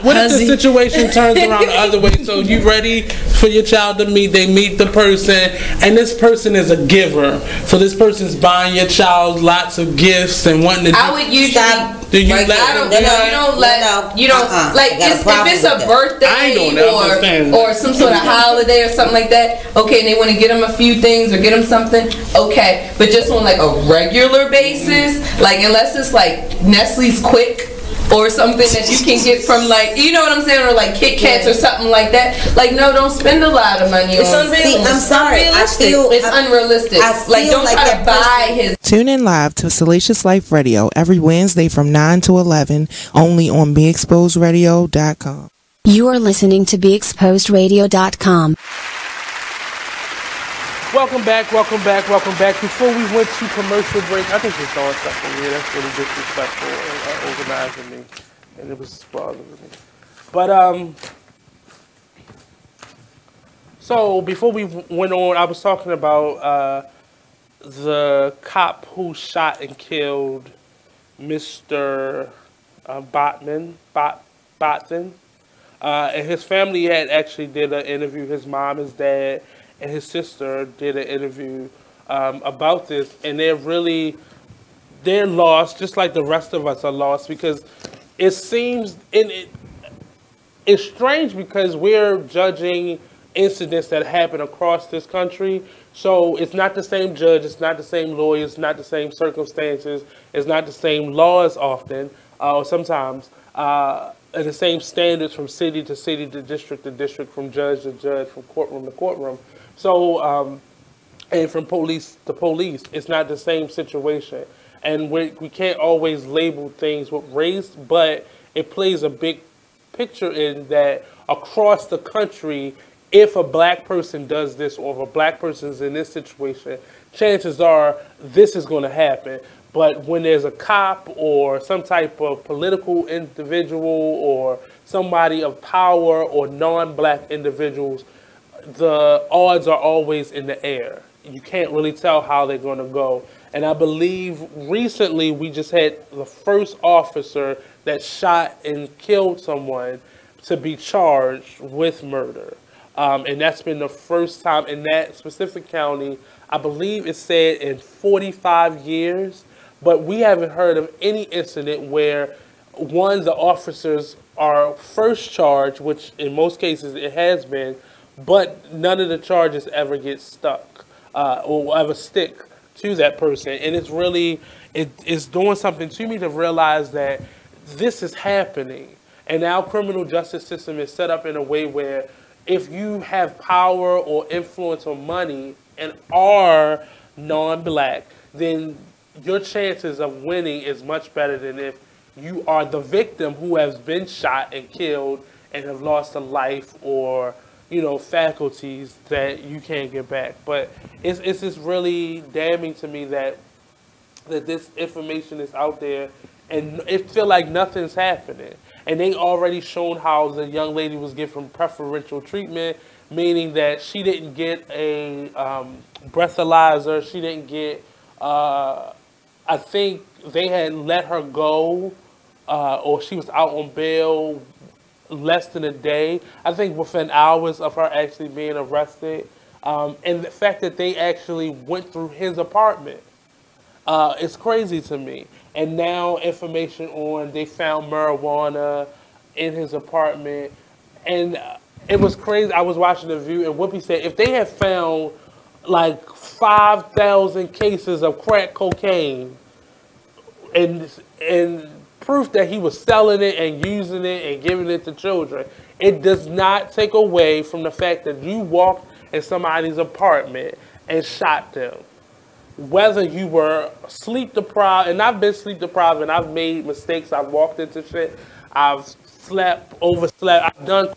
What if the situation turns around the other way? So you ready for your child to meet? They meet the person, and this person is a giver. So this person's buying your child lots of gifts and wanting to. I would usually. Stop. Do you let? You don't like if it's a birthday or some sort of holiday or something like that. Okay, and they want to get them a few things or get them something. Okay, but just on like a regular basis, like unless it's like Nestle's Quick or something that you can get from like, you know what I'm saying, or like Kit Kats or something like that. Like, no, don't spend a lot of money. It's unrealistic. I'm sorry. It's unrealistic. Like, don't try to buy his. Tune in live to Salacious Life Radio every Wednesday from 9 to 11, only on BeExposedRadio.com. You are listening to BeExposedRadio.com. Welcome back. Before we went to commercial break, I think you're throwing stuff in here. That's really disrespectful and organizing me, and it was bothering me. But so before we went on, I was talking about the cop who shot and killed Mr. Botman, and his family had actually did an interview. His mom, his dad, and his sister did an interview about this, and they're lost, just like the rest of us are lost, because it seems, it's strange because we're judging incidents that happen across this country, so it's not the same judge, it's not the same lawyer, it's not the same circumstances, it's not the same laws often, or sometimes, and the same standards from city to city, to district, from judge to judge, from courtroom to courtroom. So, and from police to police, it's not the same situation. And we can't always label things with race, but it plays a big picture in that across the country, if a black person does this or if a black person's in this situation, chances are this is going to happen. But when there's a cop or some type of political individual or somebody of power or non-black individuals, the odds are always in the air. You can't really tell how they're going to go. And I believe recently we just had the first officer that shot and killed someone to be charged with murder. And that's been the first time in that specific county, I believe it said in 45 years. But we haven't heard of any incident where, one, the officers are first charged, which in most cases it has been, but none of the charges ever get stuck or ever stick to that person. And it's really, it's doing something to me to realize that this is happening. And our criminal justice system is set up in a way where if you have power or influence or money and are non-black, then your chances of winning is much better than if you are the victim who has been shot and killed and have lost a life or, you know, faculties that you can't get back. But it's just really damning to me that this information is out there and it feel like nothing's happening. And they already shown how the young lady was given preferential treatment, meaning that she didn't get a breathalyzer, she didn't get, I think they had let her go, or she was out on bail less than a day. I think within hours of her actually being arrested. And the fact that they actually went through his apartment, it's crazy to me. And now information on, they found marijuana in his apartment, and it was crazy. I was watching The View, and Whoopi said if they had found like 5,000 cases of crack cocaine and proof that he was selling it and using it and giving it to children, it does not take away from the fact that you walked in somebody's apartment and shot them. Whether you were sleep deprived, and I've been sleep deprived and I've made mistakes, I've walked into shit, I've slept, overslept, I've done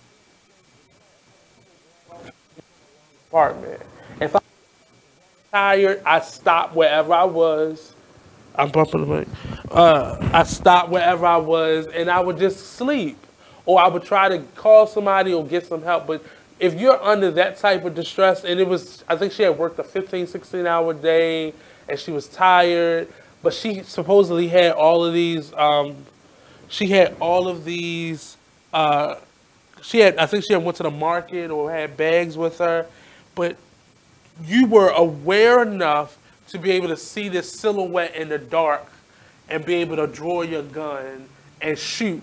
apartment. If I'm tired, I stop wherever I was. I'm bumping the mic. I stopped wherever I was and I would just sleep. Or I would try to call somebody or get some help. But if you're under that type of distress, and it was, I think she had worked a 15, 16-hour day and she was tired, but she supposedly had all of these, I think she had went to the market or had bags with her, but you were aware enough to be able to see this silhouette in the dark and be able to draw your gun and shoot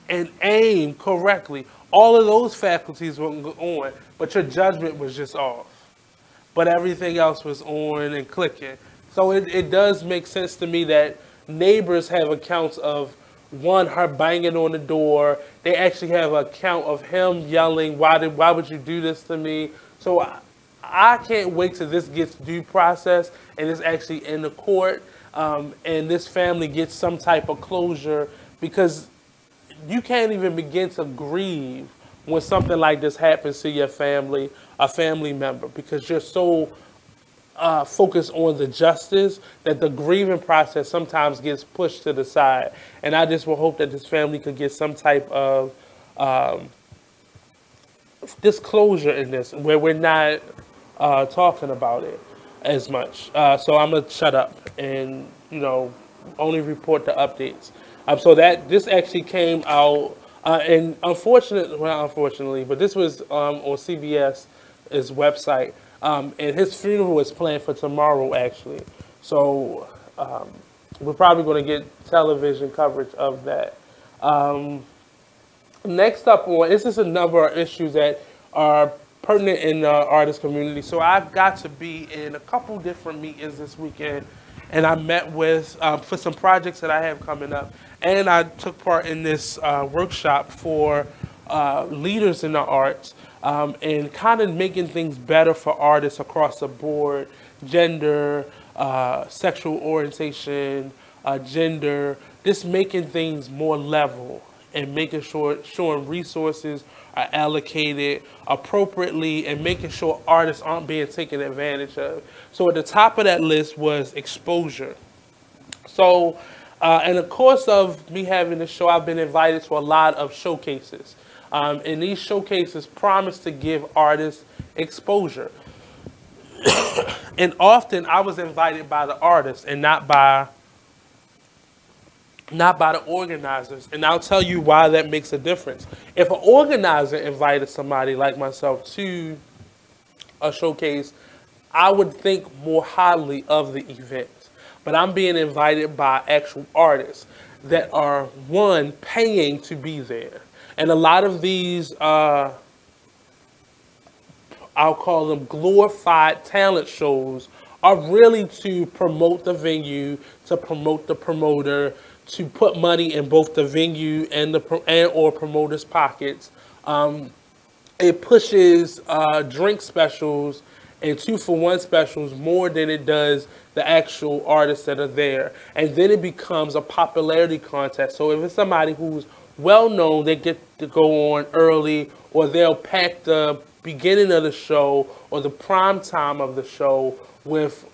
and aim correctly. All of those faculties were on, but your judgment was just off. But everything else was on and clicking. So it does make sense to me that neighbors have accounts of, one, her banging on the door. They actually have an account of him yelling, why would you do this to me? So I can't wait till this gets due process and it's actually in the court, and this family gets some type of closure, because you can't even begin to grieve when something like this happens to your family, a family member, because you're so focused on the justice that the grieving process sometimes gets pushed to the side. And I just will hope that this family could get some type of disclosure in this, where we're not talking about it as much. So I'm gonna shut up and only report the updates. So that this actually came out, and unfortunately, but this was on CBS's website, and his funeral is planned for tomorrow actually. So we're probably going to get television coverage of that. Next up on, this is a number of issues that are pertinent in the artist community. So I've got to be in a couple different meetings this weekend, and I met with, for some projects that I have coming up, and I took part in this workshop for leaders in the arts, and kind of making things better for artists across the board, gender, sexual orientation, gender, just making things more level and making sure, showing resources are allocated appropriately and making sure artists aren't being taken advantage of. So at the top of that list was exposure. So in the course of me having this show, I've been invited to a lot of showcases. And these showcases promise to give artists exposure. And often I was invited by the artists and not by the organizers. And I'll tell you why that makes a difference. If an organizer invited somebody like myself to a showcase, I would think more highly of the event. But I'm being invited by actual artists that are, one, paying to be there. And a lot of these, I'll call them glorified talent shows, are really to promote the venue, to promote the promoter, to put money in both the venue and or promoters' pockets. It pushes drink specials and 2-for-1 specials more than it does the actual artists that are there. And then it becomes a popularity contest. So if it's somebody who's well known, they get to go on early, or they'll pack the beginning of the show or the prime time of the show with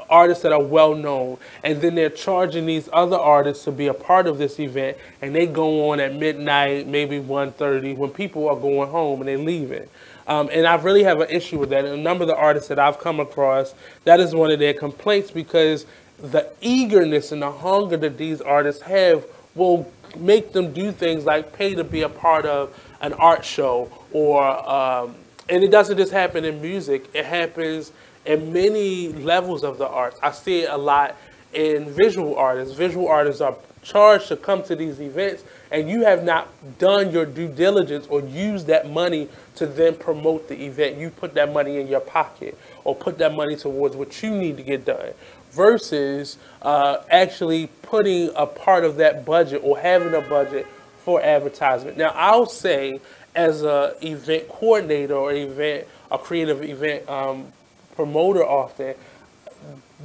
artists that are well known, and then they're charging these other artists to be a part of this event, and they go on at midnight, maybe 1:30, when people are going home and they're leaving. And I really have an issue with that. And a number of the artists that I've come across, that is one of their complaints, because the eagerness and the hunger that these artists have will make them do things like pay to be a part of an art show, or and it doesn't just happen in music, it happens in many levels of the arts. I see it a lot in visual artists. Visual artists are charged to come to these events, and you have not done your due diligence or used that money to then promote the event. You put that money in your pocket or put that money towards what you need to get done, versus actually putting a part of that budget or having a budget for advertisement. Now, I'll say, as a event coordinator or a creative event promoter often,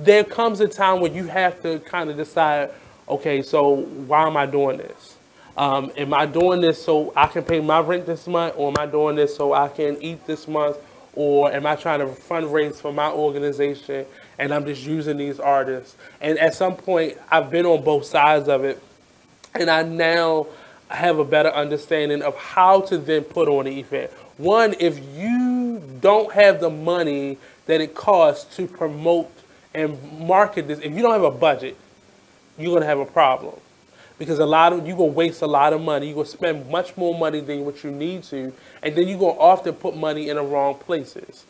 there comes a time when you have to kind of decide, okay, so why am I doing this? Am I doing this so I can pay my rent this month, or am I doing this so I can eat this month, or am I trying to fundraise for my organization and I'm just using these artists? And at some point, I've been on both sides of it, and I now have a better understanding of how to then put on an event. One, if you don't have the money that it costs to promote and market this, if you don't have a budget, you're gonna have a problem, because you're gonna waste a lot of money. You're gonna spend much more money than what you need to, and then you're gonna often put money in the wrong places.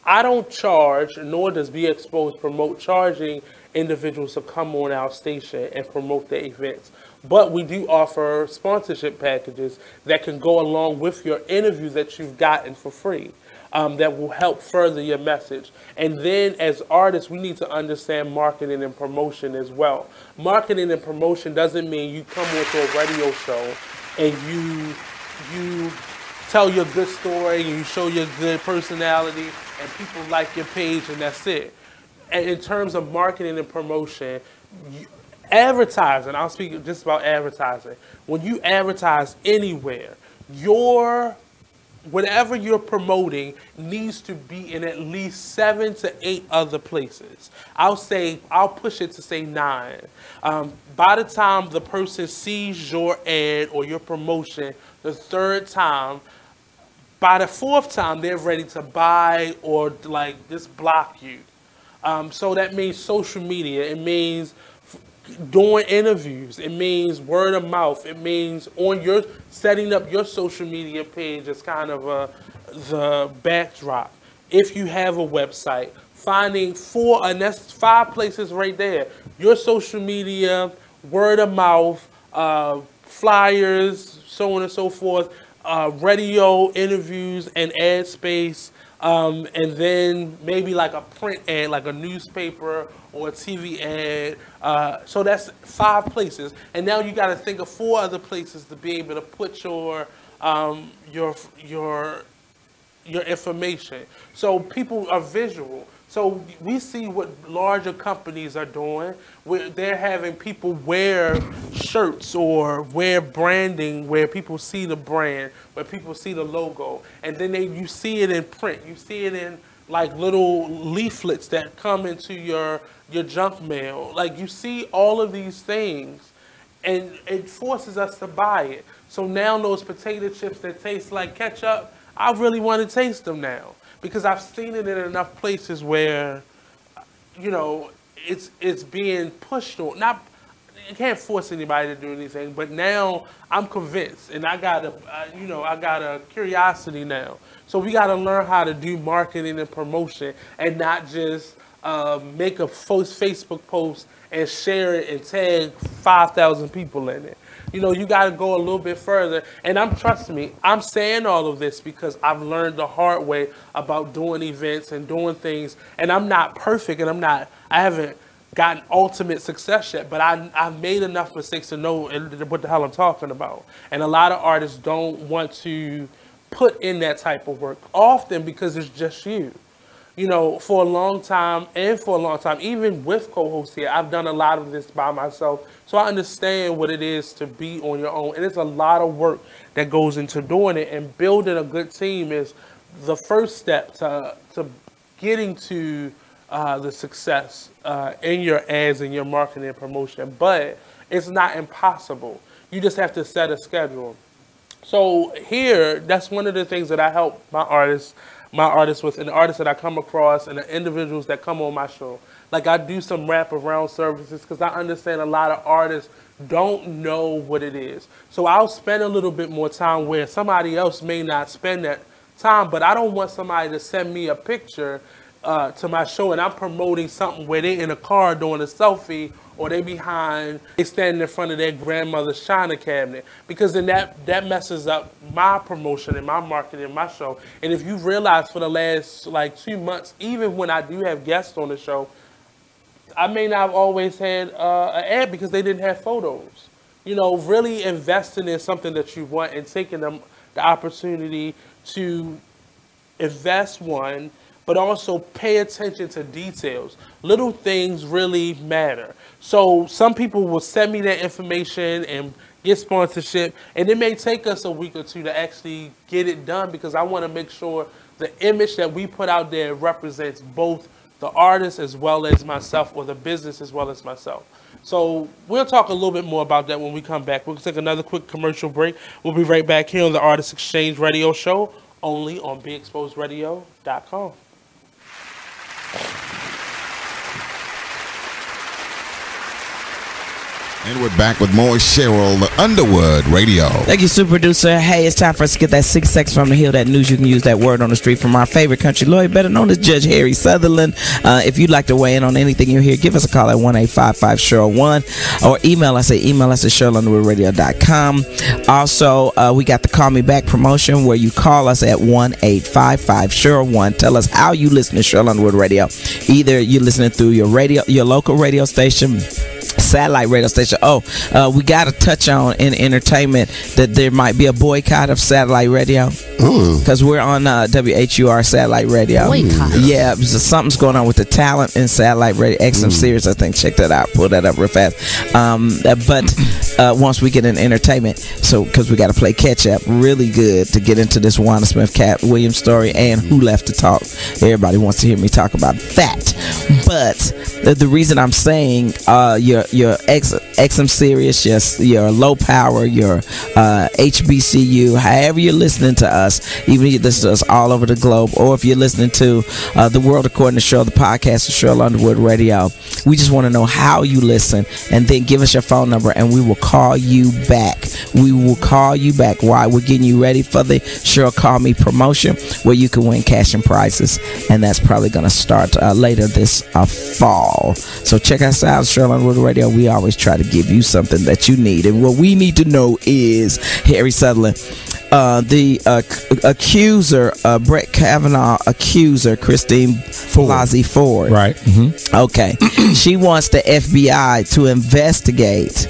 I don't charge, nor does Be Exposed promote charging individuals to come on our station and promote their events. But we do offer sponsorship packages that can go along with your interviews that you've gotten for free, that will help further your message. And then as artists, we need to understand marketing and promotion as well. Marketing and promotion doesn't mean you come onto a radio show and you tell your good story and you show your good personality and people like your page and that's it. And in terms of marketing and promotion, advertising, I'll speak just about advertising. When you advertise anywhere, whatever you're promoting needs to be in at least 7 to 8 other places. I'll push it to say 9. By the time the person sees your ad or your promotion the 3rd time, by the 4th time, they're ready to buy or like just block you. So that means social media. It means doing interviews. It means word of mouth. It means setting up your social media page as kind of the backdrop. If you have a website, finding 4, and that's 5 places right there. Your social media, word of mouth, flyers, so on and so forth, radio interviews and ad space, and then maybe like a print ad, like a newspaper or a TV ad. So that's 5 places, and now you got to think of 4 other places to be able to put your information. So people are visual. So we see what larger companies are doing, where they're having people wear shirts or wear branding where people see the brand, where people see the logo. And then you see it in print. You see it in like little leaflets that come into your junk mail. Like you see all of these things, and it forces us to buy it. So now those potato chips that taste like ketchup, I really want to taste them now, because I've seen it in enough places where, you know, it's being pushed on. You can't force anybody to do anything, but now I'm convinced, and I got a curiosity now. So we got to learn how to do marketing and promotion, and not just make a Facebook post and share it and tag 5,000 people in it. You know, you got to go a little bit further. And trust me, I'm saying all of this because I've learned the hard way about doing events and doing things. And I'm not perfect, and I haven't gotten ultimate success yet, but I've made enough mistakes to know what the hell I'm talking about. And a lot of artists don't want to put in that type of work, often because it's just you. You know, for a long time, even with co-hosts here, I've done a lot of this by myself. So I understand what it is to be on your own. And it's a lot of work that goes into doing it. And building a good team is the first step to getting to the success in your ads and your marketing and promotion. But it's not impossible. You just have to set a schedule. So here, that's one of the things that I help my artists with, and the artists that I come across, and the individuals that come on my show. Like, I do some wraparound services because I understand a lot of artists don't know what it is. So I'll spend a little bit more time where somebody else may not spend that time, but I don't want somebody to send me a picture to my show and I'm promoting something where they in a car doing a selfie or they standing in front of their grandmother's china cabinet, because then that messes up my promotion and my marketing and my show. And if you realize for the last like 2 months, even when I do have guests on the show, I may not have always had an ad because they didn't have photos. You know, really investing in something that you want and taking them the opportunity to invest, one, but also pay attention to details. Little things really matter. So some people will send me their information and get sponsorship, and it may take us a week or two to actually get it done, because I want to make sure the image that we put out there represents both the artist as well as myself, or the business as well as myself. So we'll talk a little bit more about that when we come back. We'll take another quick commercial break. We'll be right back here on the Artist Exchange Radio Show, only on BeExposedRadio.com. And we're back with more Cheryl Underwood Radio. Thank you, super producer. Hey, it's time for us to get that 6 seconds from the hill, that news you can use, that word on the street from our favorite country lawyer, better known as Judge Harry Sutherland. If you'd like to weigh in on anything you hear, give us a call at 1-855-SHERYL1 or email us at SherylUnderwoodRadio.com. Also, we got the Call Me Back promotion where you call us at 1-855-SHERYL1. Tell us how you listen to Cheryl Underwood Radio. Either you're listening through your local radio station, satellite radio station. We got to touch on in entertainment that there might be a boycott of satellite radio, because we're on WHUR satellite radio. Boycott? Yeah, something's going on with the talent in satellite radio. XM Series, I think. Check that out. Pull that up real fast. But once we get in entertainment, so because we got to play catch up really good to get into this Wanda Smith, Cat Williams story and Who Left to Talk. Everybody wants to hear me talk about that. But the reason I'm saying your XM Sirius, your low power, your HBCU, however you're listening to us, even if you listen to us all over the globe, or if you're listening to The World According to Cheryl, the podcast of Cheryl Underwood Radio, we just want to know how you listen, and then give us your phone number and we will call you back. We will call you back. Why? We're getting you ready for the Cheryl Call Me promotion, where you can win cash and prizes, and that's probably going to start later this fall. So check us out, Cheryl Underwood Radio. We always try to give you something that you need, and what we need to know is, Harry Sutherland, the accuser, Brett Kavanaugh accuser, Christine Blasey Ford. Right. Mm-hmm. Okay. She wants the FBI to investigate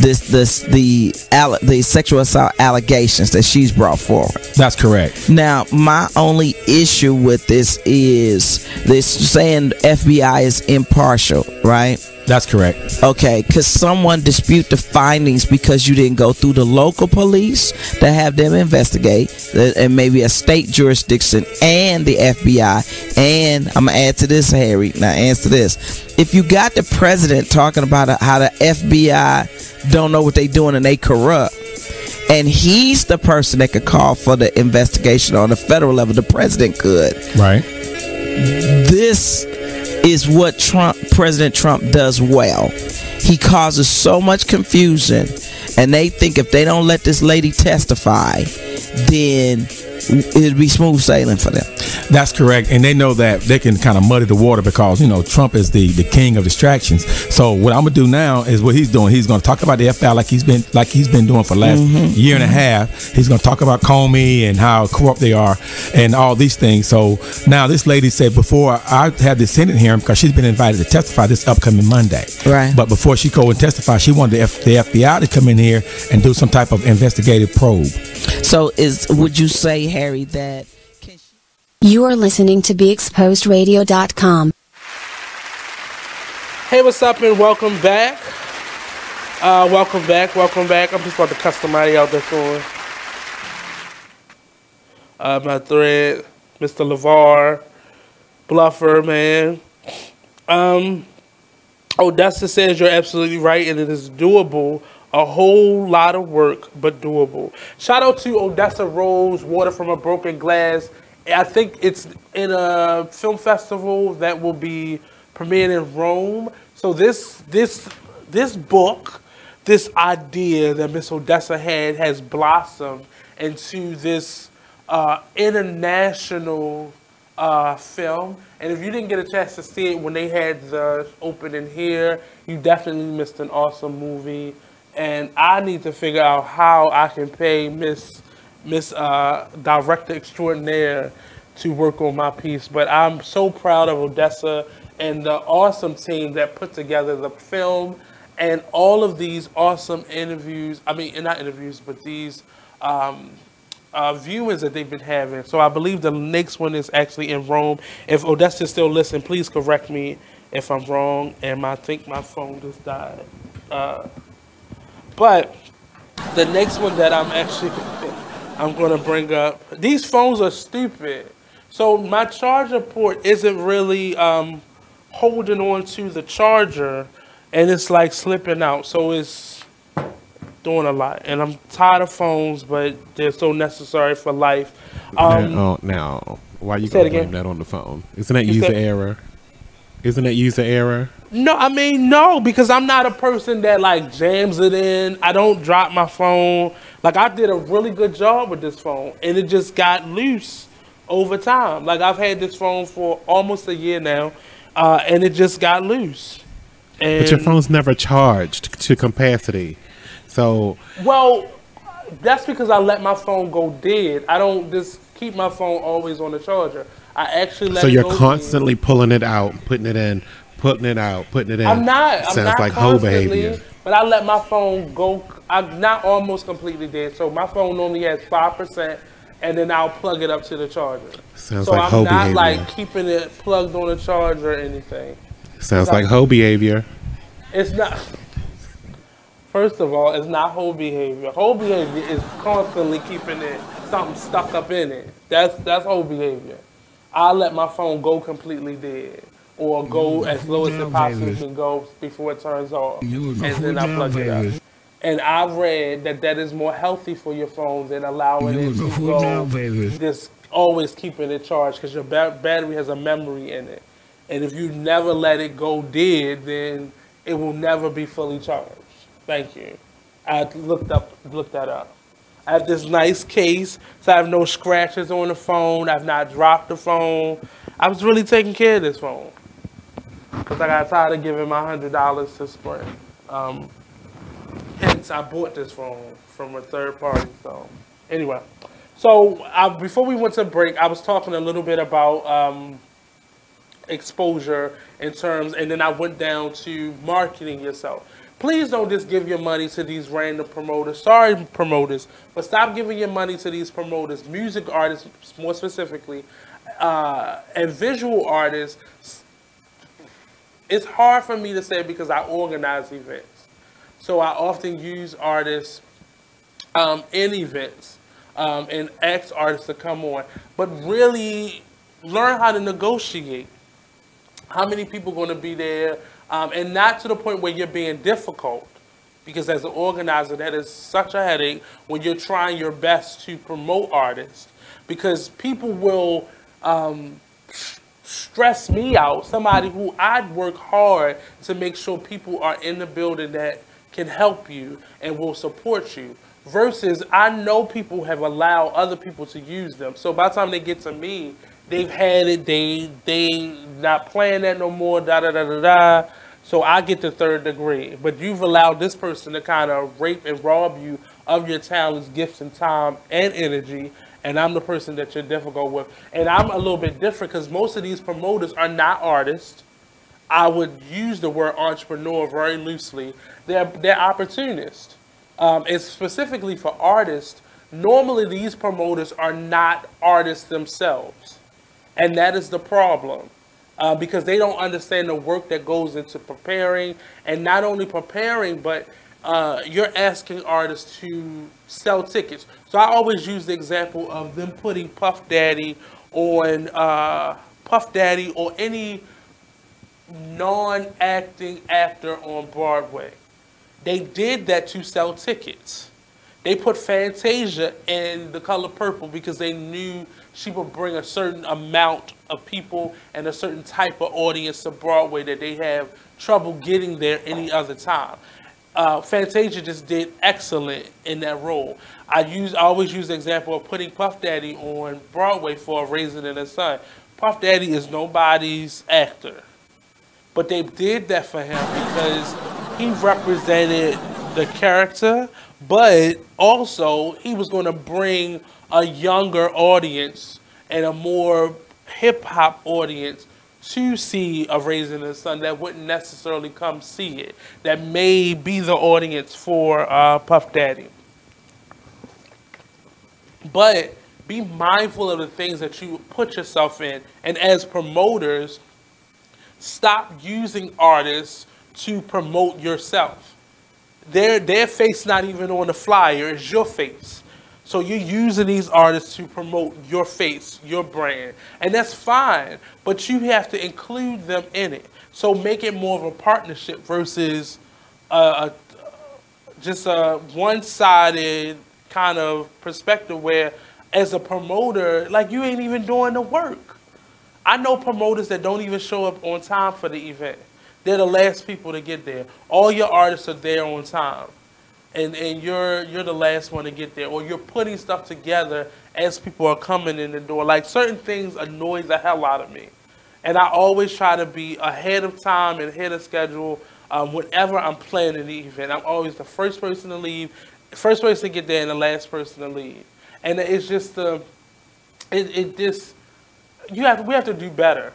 the sexual assault allegations that she's brought forward. That's correct. Now, my only issue with this is this saying FBI is impartial, right? That's correct. Okay, could someone dispute the findings because you didn't go through the local police to have them investigate, and maybe a state jurisdiction and the FBI? And I'm going to add to this, Harry. Now, answer this. If you got the president talking about how the FBI don't know what they're doing and they corrupt, and he's the person that could call for the investigation on the federal level, the president could. Right. This is what President Trump does well. He causes so much confusion, and they think if they don't let this lady testify, then it'd be smooth sailing for them. That's correct, and they know that they can kind of muddy the water because Trump is the king of distractions. So what I'm gonna do now is what he's doing. He's gonna talk about the FBI like he's been doing for the last year and a half. He's gonna talk about Comey and how corrupt they are and all these things. So now this lady said, before I had this Senate hearing, because she's been invited to testify this upcoming Monday. Right. But before she go and testify, she wanted the FBI to come in here and do some type of investigative probe. So would you say, Harry, that you are listening to BeExposedRadio.com. Hey, what's up, and welcome back. Welcome back. I'm just about to cut somebody out that's on my thread, Mr. LeVar, Bluffer, man. Odessa says you're absolutely right, and it is doable. A whole lot of work, but doable. Shout out to Odessa Rose, Water from a Broken Glass. I think it's in a film festival that will be premiered in Rome. So this book, this idea that Miss Odessa had, has blossomed into this international film. And if you didn't get a chance to see it when they had the opening here, you definitely missed an awesome movie. And I need to figure out how I can pay Miss Director Extraordinaire to work on my piece. But I'm so proud of Odessa and the awesome team that put together the film and all of these awesome interviews. I mean, not interviews, but these viewings that they've been having. So I believe the next one is actually in Rome. If Odessa still listening, please correct me if I'm wrong. And I think my phone just died. But the next one that I'm going to bring up, these phones are stupid. So my charger port isn't really holding on to the charger, and it's like slipping out. So it's doing a lot. And I'm tired of phones, but they're so necessary for life. Now, why you going to blame that on the phone? Isn't that user error? Isn't that user error? No, I mean, no, because I'm not a person that like jams it in. I don't drop my phone. Like, I did a really good job with this phone, and it just got loose over time. Like, I've had this phone for almost a year now, and it just got loose. And, but your phone's never charged to capacity. So, well, that's because I let my phone go dead. I don't just keep my phone always on the charger. I actually let it go. So you're constantly pulling it out, putting it in, putting it out, putting it in. I'm not like hoe behavior. But I let my phone go. I'm not almost completely dead. So my phone only has 5%, and then I'll plug it up to the charger. Sounds so like hoe behavior. I'm not like keeping it plugged on the charger or anything. Sounds like hoe behavior. It's not. First of all, it's not hoe behavior. Hoe behavior is constantly keeping something stuck up in it. That's hoe behavior. I let my phone go completely dead, or go as low as it possibly can go before it turns off, and then I plug it up. And I've read that is more healthy for your phone than allowing it to go just always keeping it charged, because your battery has a memory in it. And if you never let it go dead, then it will never be fully charged. Thank you. I looked that up. I have this nice case, so I have no scratches on the phone. I've not dropped the phone. I was really taking care of this phone, because I got tired of giving my $100 to Sprint. Hence, I bought this phone from a third party. So, anyway. So, before we went to break, I was talking a little bit about exposure in terms, and then I went down to marketing yourself. Please don't just give your money to these random promoters. Sorry, promoters, but stop giving your money to these promoters, music artists more specifically, and visual artists. It's hard for me to say because I organize events. So I often use artists in events and ask artists to come on. But really learn how to negotiate. How many people are going to be there? And not to the point where you're being difficult, because as an organizer, that is such a headache when you're trying your best to promote artists, because people will stress me out, somebody who I'd work hard to make sure people are in the building that can help you and will support you, versus I know people have allowed other people to use them. So by the time they get to me, they've had it, they not playing that no more, da-da-da-da-da. So I get the third degree. But you've allowed this person to kind of rape and rob you of your talents, gifts, and time and energy. And I'm the person that you're difficult with. And I'm a little bit different because most of these promoters are not artists. I would use the word entrepreneur very loosely. They're opportunists. And specifically for artists, normally these promoters are not artists themselves. And that is the problem. Because they don't understand the work that goes into preparing, and not only preparing, but you're asking artists to sell tickets. So I always use the example of them putting Puff Daddy or any non-acting actor on Broadway. They did that to sell tickets. They put Fantasia in The Color Purple because they knew she would bring a certain amount of people and a certain type of audience to Broadway that they have trouble getting there any other time. Fantasia just did excellent in that role. I always use the example of putting Puff Daddy on Broadway for A Raisin in the Sun. Puff Daddy is nobody's actor. But they did that for him because he represented the character, but also he was going to bring a younger audience and a more hip-hop audience to see A Raisin in the Sun that wouldn't necessarily come see it, that may be the audience for Puff Daddy. But be mindful of the things that you put yourself in, and as promoters, stop using artists to promote yourself. Their face not even on the flyer, it's your face. So you're using these artists to promote your face, your brand, and that's fine, but you have to include them in it. So make it more of a partnership versus just a one-sided kind of perspective where, as a promoter, like, you ain't even doing the work. I know promoters that don't even show up on time for the event. They're the last people to get there. All your artists are there on time. And you're the last one to get there, or you're putting stuff together as people are coming in the door. Like, certain things annoy the hell out of me, and I always try to be ahead of time and ahead of schedule. Whenever I'm planning the event, I'm always the first person to leave, first person to get there, and the last person to leave. And it's just we have to do better.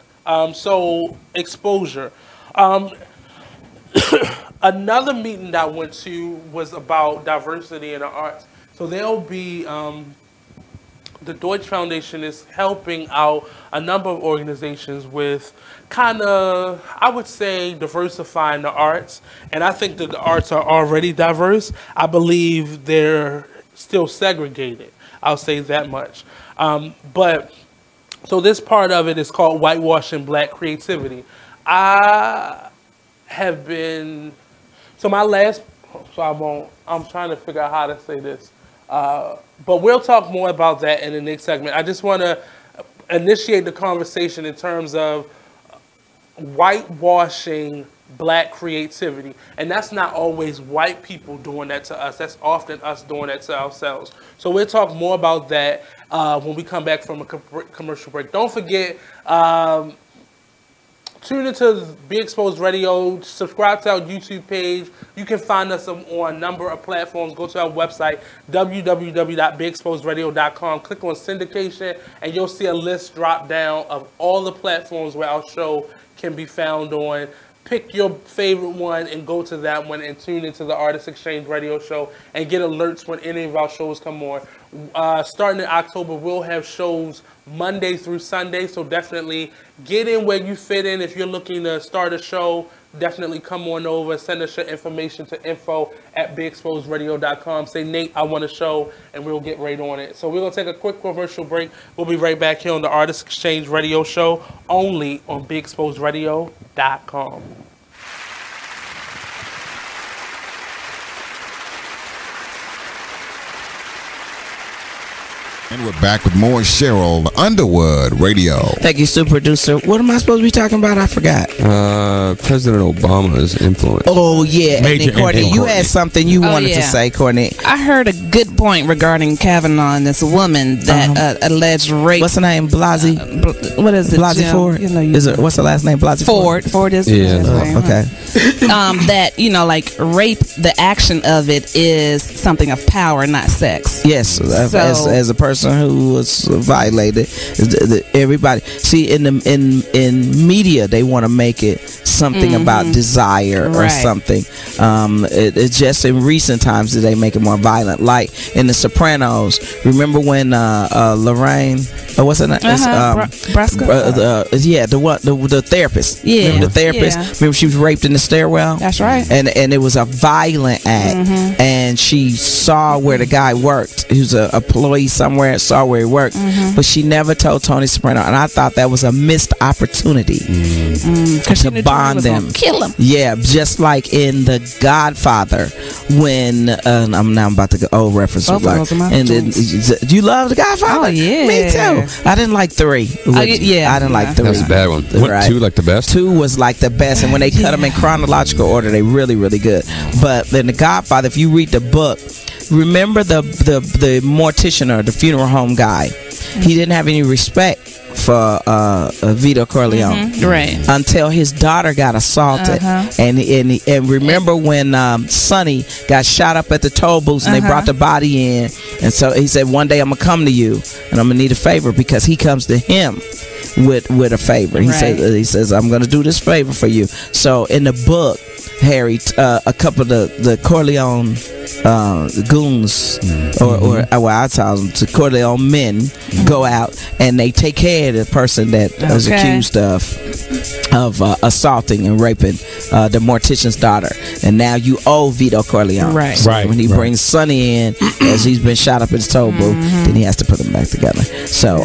So exposure. Another meeting that I went to was about diversity in the arts. So there'll be, the Deutsch Foundation is helping out a number of organizations with kind of, I would say, diversifying the arts. And I think that the arts are already diverse. I believe they're still segregated. I'll say that much. So this part of it is called Whitewashing Black Creativity. I'm trying to figure out how to say this. But we'll talk more about that in the next segment. I just want to initiate the conversation in terms of whitewashing black creativity. And that's not always white people doing that to us. That's often us doing that to ourselves. So we'll talk more about that when we come back from a commercial break. Don't forget, tune into Be Exposed Radio. Subscribe to our YouTube page. You can find us on a number of platforms. Go to our website, www.beexposedradio.com. Click on syndication, and you'll see a list drop down of all the platforms where our show can be found on. Pick your favorite one and go to that one and tune into the Artist Exchange Radio Show and get alerts when any of our shows come on. Starting in October, we'll have shows Monday through Sunday, so definitely get in where you fit in. If you're looking to start a show, definitely come on over, send us your information to info@beexposedradio.com. Say, Nate, I want a show, and we'll get right on it. So we're going to take a quick commercial break. We'll be right back here on the Artist Exchange Radio Show, only on beexposedradio.com. And we're back with more Cheryl Underwood Radio. Thank you, super producer. What am I supposed to be talking about? I forgot. President Obama's influence. Oh, yeah. Major and then, Courtney, you had something you wanted to say, Courtney. I heard a good point regarding Kavanaugh and this woman that alleged rape. What's her name? Blasey? What is it? Blasey Ford? You know, what's her last name? Blasey Ford? Ford is his name. Okay. That, like rape, the action of it is something of power, not sex. Yes. As a person who was violated, everybody see in media they want to make it something about desire or something. It's just in recent times that they make it more violent, like in The Sopranos. Remember when Lorraine, what's her name? Brasco? The therapist. Yeah. Remember the therapist? Yeah. Remember she was raped in the stairwell? That's right. And it was a violent act. And she saw where the guy worked. He was an employee somewhere, saw where he worked, but she never told Tony Soprano, and I thought that was a missed opportunity to bond them. Kill him. Yeah, just like in The Godfather, when I'm about to go reference. And then, do you love The Godfather? Oh yeah, me too. I didn't like 3. I didn't like 3. That's a bad one. What, 2 like the best? 2 was like the best, and when they cut them in chronological order, they really, really good. But then The Godfather, if you read the book, remember the mortician or the funeral home guy. he didn't have any respect for Vito Corleone, right? Until his daughter got assaulted, and remember when Sonny got shot up at the toll booths and they brought the body in, and so he said, one day I'm gonna come to you and I'm gonna need a favor, because he comes to him with a favor. He says I'm gonna do this favor for you. So in the book, Harry, a couple of the Corleone goons, or I tell them, to Corleone men, go out and they take care of the person that was accused of assaulting and raping the mortician's daughter, and now you owe Vito Corleone. So when he brings Sonny in, as he's been shot up in his toll booth, then he has to put them back together. So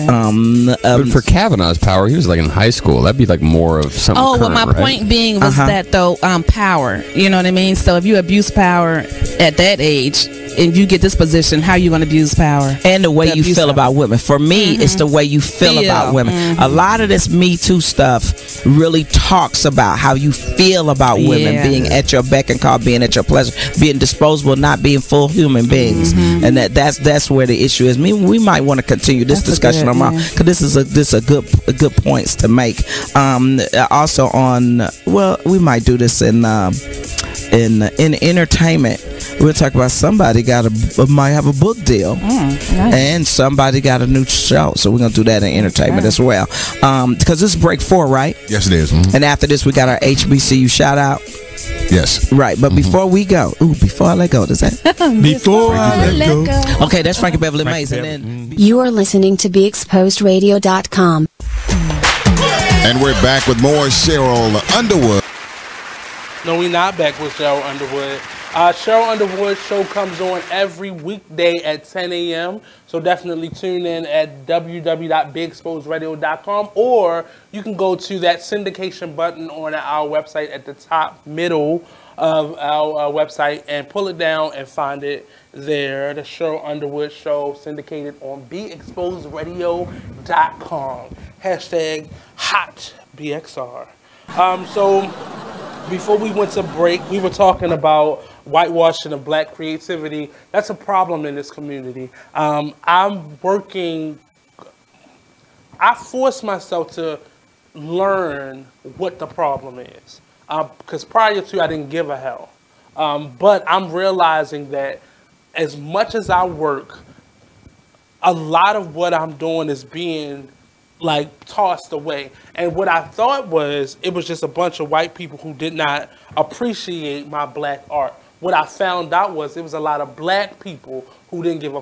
but for Kavanaugh's power, he was like in high school. That'd be like more of something. Well, my point being was that though, power. You know what I mean? So if you abuse power at that age and you get this position, how you going to abuse power? And the way you feel about women. For me, it's the way you feel about women. A lot of this Me Too stuff really talks about how you feel about women being at your beck and call, being at your pleasure, being disposable, not being full human beings. And that's where the issue is. We might want to continue this discussion on because this is a good points to make. Also on, well, we might do this in entertainment. We'll talk about somebody might have a book deal, and somebody got a new show. So we're gonna do that in entertainment as well. Because this is break 4, right? Yes, it is. And after this, we got our HBCU shout out. Yes. Right, but before we go, before I let go, does that? Before I let go. Okay, that's Frankie Beverly Mays, and then You are listening to BeExposedRadio.com. And we're back with more Cheryl Underwood. No, we're not back with Cheryl Underwood. Cheryl Underwood's show comes on every weekday at 10 a.m. So definitely tune in at www.beexposedradio.com, or you can go to that syndication button on our website at the top middle of our website and pull it down and find it there. The Cheryl Underwood show syndicated on beexposedradio.com. Hashtag hot BXR. So before we went to break, we were talking about whitewashing of black creativity. That's a problem in this community. I force myself to learn what the problem is. Because prior to, I didn't give a hell. But I'm realizing that as much as I work, a lot of what I'm doing is being like tossed away. And what I thought was, it was just a bunch of white people who did not appreciate my black art. What I found out was it was a lot of black people who didn't give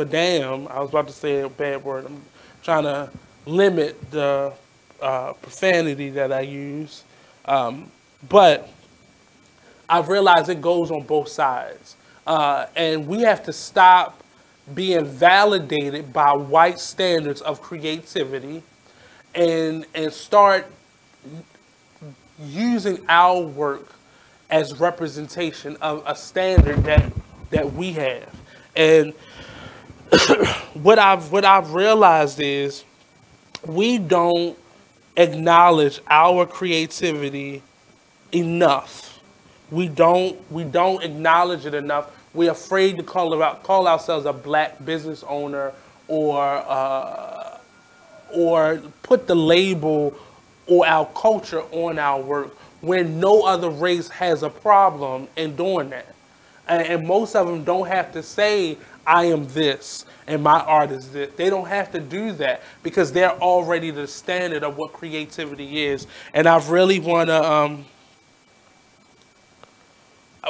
a damn. I was about to say a bad word. I'm trying to limit the profanity that I use. But I've realized it goes on both sides. And we have to stop being validated by white standards of creativity and start using our work as representation of a standard that we have. And what I've realized is we don't acknowledge our creativity enough. We don't acknowledge it enough. We're afraid to call ourselves a black business owner or put the label or our culture on our work when no other race has a problem in doing that. And most of them don't have to say, I am this and my art is this. They don't have to do that because they're already the standard of what creativity is. And I really want to,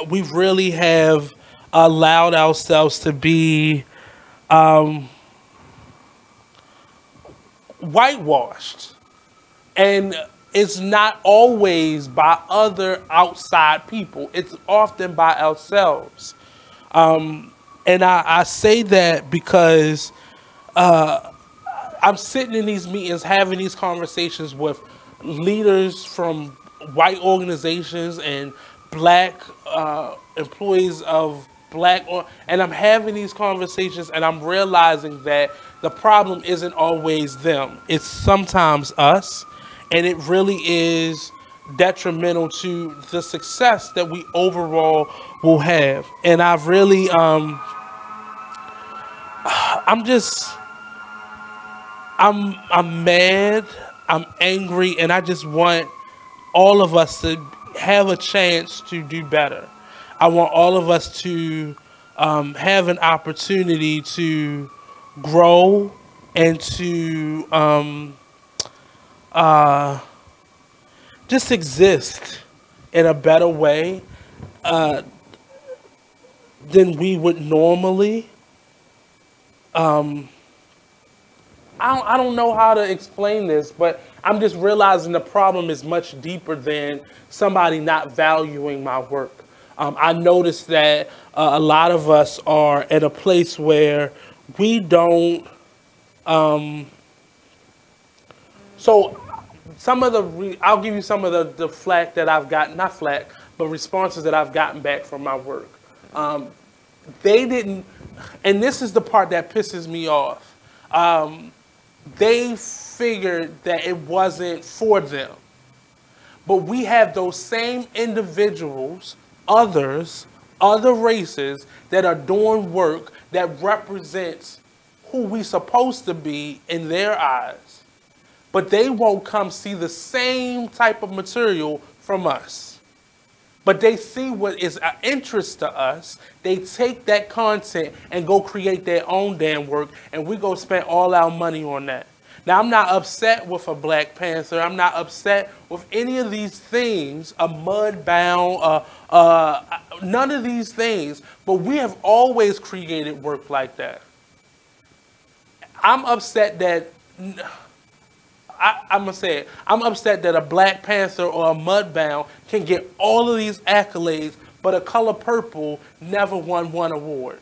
we really have allowed ourselves to be whitewashed. And it's not always by other outside people. It's often by ourselves. And I say that because I'm sitting in these meetings, having these conversations with leaders from white organizations and black employees of black, and I'm having these conversations and I'm realizing that the problem isn't always them. It's sometimes us, and it really is detrimental to the success that we overall will have. And I've really, I'm mad, I'm angry, and I just want all of us to have a chance to do better. I want all of us to have an opportunity to grow and to just exist in a better way than we would normally. I don't know how to explain this, but I'm just realizing the problem is much deeper than somebody not valuing my work. I noticed that a lot of us are at a place where we don't. So some of I'll give you some of the flack that I've gotten, not flack, but responses that I've gotten back from my work. They didn't, and this is the part that pisses me off. They figured that it wasn't for them. But we have those same individuals, other races that are doing work that represents who we supposed to be in their eyes. But they won't come see the same type of material from us. But they see what is of interest to us. They take that content and go create their own damn work, and we go spend all our money on that. Now, I'm not upset with a Black Panther. I'm not upset with any of these things, a Mudbound, none of these things. But we have always created work like that. I'm upset that... I'm going to say it. I'm upset that a Black Panther or a Mudbound can get all of these accolades, but A Color Purple never won one award.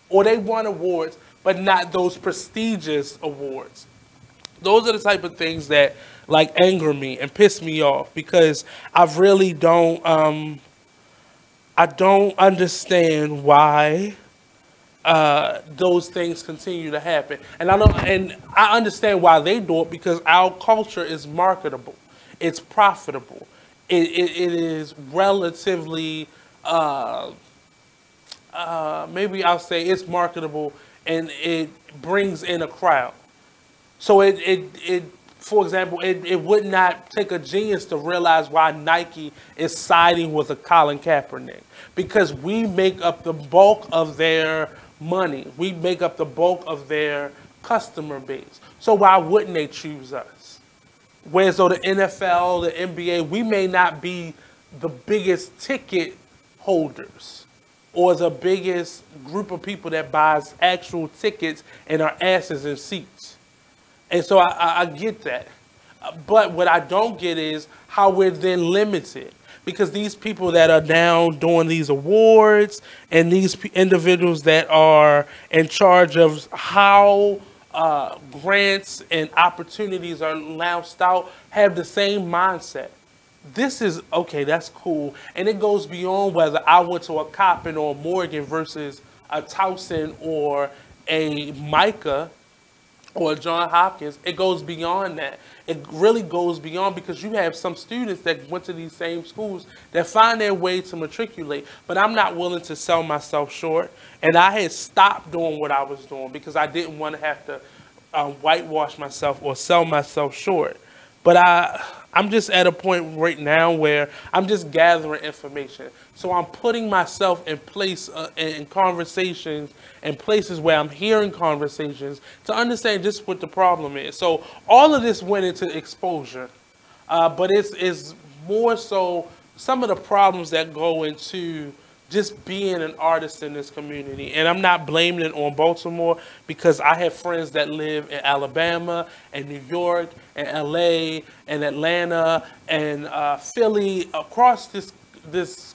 Or they won awards, but not those prestigious awards. Those are the type of things that like anger me and piss me off, because I really don't, I don't understand why those things continue to happen. And I understand why they do it, because our culture is marketable. It's profitable. It is relatively, maybe I'll say it's marketable, and it brings in a crowd. So for example, it would not take a genius to realize why Nike is siding with a Colin Kaepernick, because we make up the bulk of their money. We make up the bulk of their customer base. So why wouldn't they choose us? Whereas though the NFL, the NBA, we may not be the biggest ticket holders or the biggest group of people that buys actual tickets and our asses in seats. And so I get that. But what I don't get is how we're then limited. Because these people that are now doing these awards and these individuals that are in charge of how grants and opportunities are announced out have the same mindset. This is, okay, that's cool. And it goes beyond whether I went to a Coppin or a Morgan versus a Towson or a Micah or John Hopkins. It goes beyond that. It really goes beyond, because you have some students that went to these same schools that find their way to matriculate, but I'm not willing to sell myself short. And I had stopped doing what I was doing because I didn't want to have to whitewash myself or sell myself short. But I'm just at a point right now where I'm just gathering information. So I'm putting myself in place in conversations and places where I'm hearing conversations to understand just what the problem is. So all of this went into exposure, but it's more so some of the problems that go into just being an artist in this community. And I'm not blaming it on Baltimore, because I have friends that live in Alabama and New York and LA and Atlanta and Philly, across this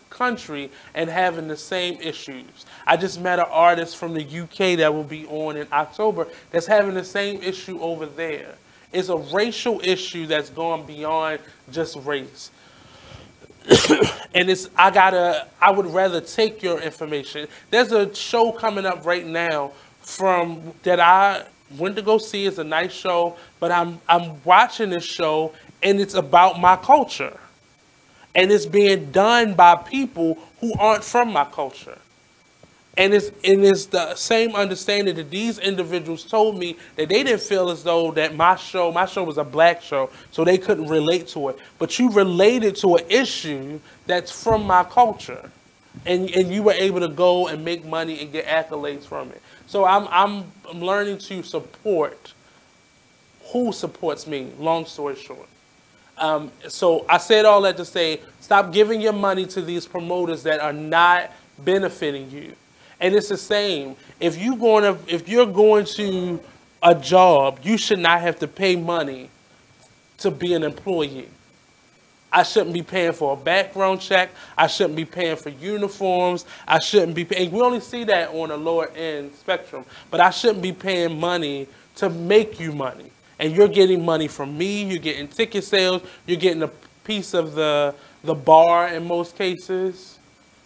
country, and having the same issues. I just met an artist from the UK that will be on in October that's having the same issue over there. It's a racial issue that's gone beyond just race. And I would rather take your information. There's a show coming up right now that I went to go see. It's a nice show, but I'm watching this show, and it's about my culture. And it's being done by people who aren't from my culture. And it's the same understanding that these individuals told me that they didn't feel as though that my show was a black show, so they couldn't relate to it. But you related to an issue that's from my culture, and you were able to go and make money and get accolades from it. So I'm learning to support who supports me. Long story short. So I said all that to say, stop giving your money to these promoters that are not benefiting you. And it's the same. If you're going to a job, you should not have to pay money to be an employee. I shouldn't be paying for a background check. I shouldn't be paying for uniforms. I shouldn't be paying. We only see that on a lower end spectrum. But I shouldn't be paying money to make you money. And you're getting money from me. You're getting ticket sales. You're getting a piece of the bar in most cases.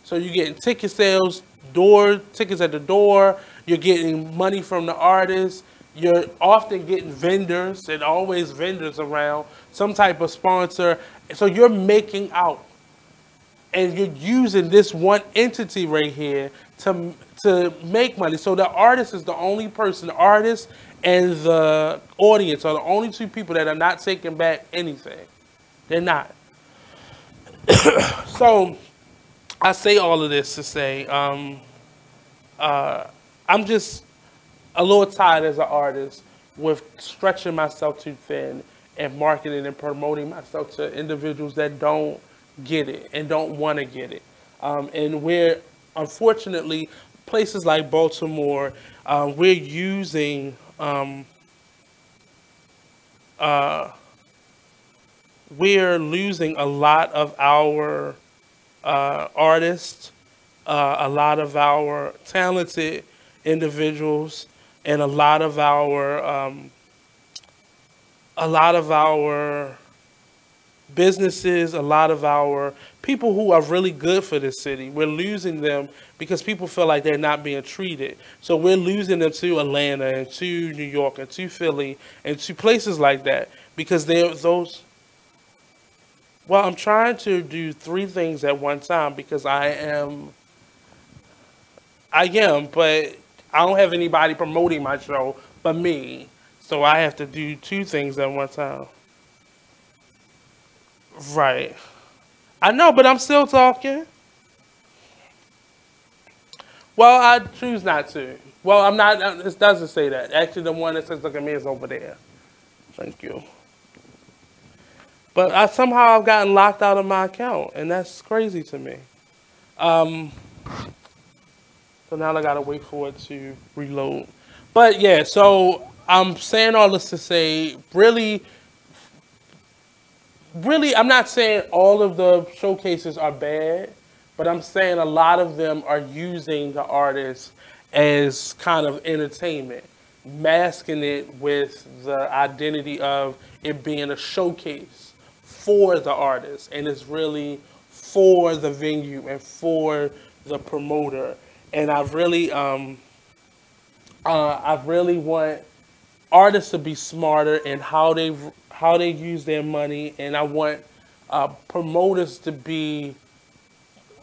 So you're getting ticket sales, tickets at the door. You're getting money from the artists. You're often getting vendors, and always vendors around, some type of sponsor. So you're making out. And you're using this one entity right here to make money. So the artist is the only person, the artist and the audience are the only two people that are not taking back anything. They're not. So I say all of this to say I'm just a little tired as an artist with stretching myself too thin and marketing and promoting myself to individuals that don't get it and don't want to get it. And we're, unfortunately, places like Baltimore, we're using we're losing a lot of our artists, a lot of our talented individuals, and a lot of our businesses, a lot of our people who are really good for this city. We're losing them because people feel like they're not being treated. So we're losing them to Atlanta and to New York and to Philly and to places like that because they're those. Well, I'm trying to do 3 things at one time because I am, but I don't have anybody promoting my show but me. So I have to do 2 things at one time. Right. I know, but I'm still talking. Well, I choose not to. Well, I'm not, it doesn't say that. Actually, the one that says look at me is over there. Thank you. But somehow I've gotten locked out of my account, and that's crazy to me. So now I gotta wait for it to reload. But yeah, so I'm saying all this to say, really, I'm not saying all of the showcases are bad, but I'm saying a lot of them are using the artists as kind of entertainment, masking it with the identity of it being a showcase for the artist, and it's really for the venue and for the promoter. And I really want artists to be smarter in how they use their money, and I want promoters to be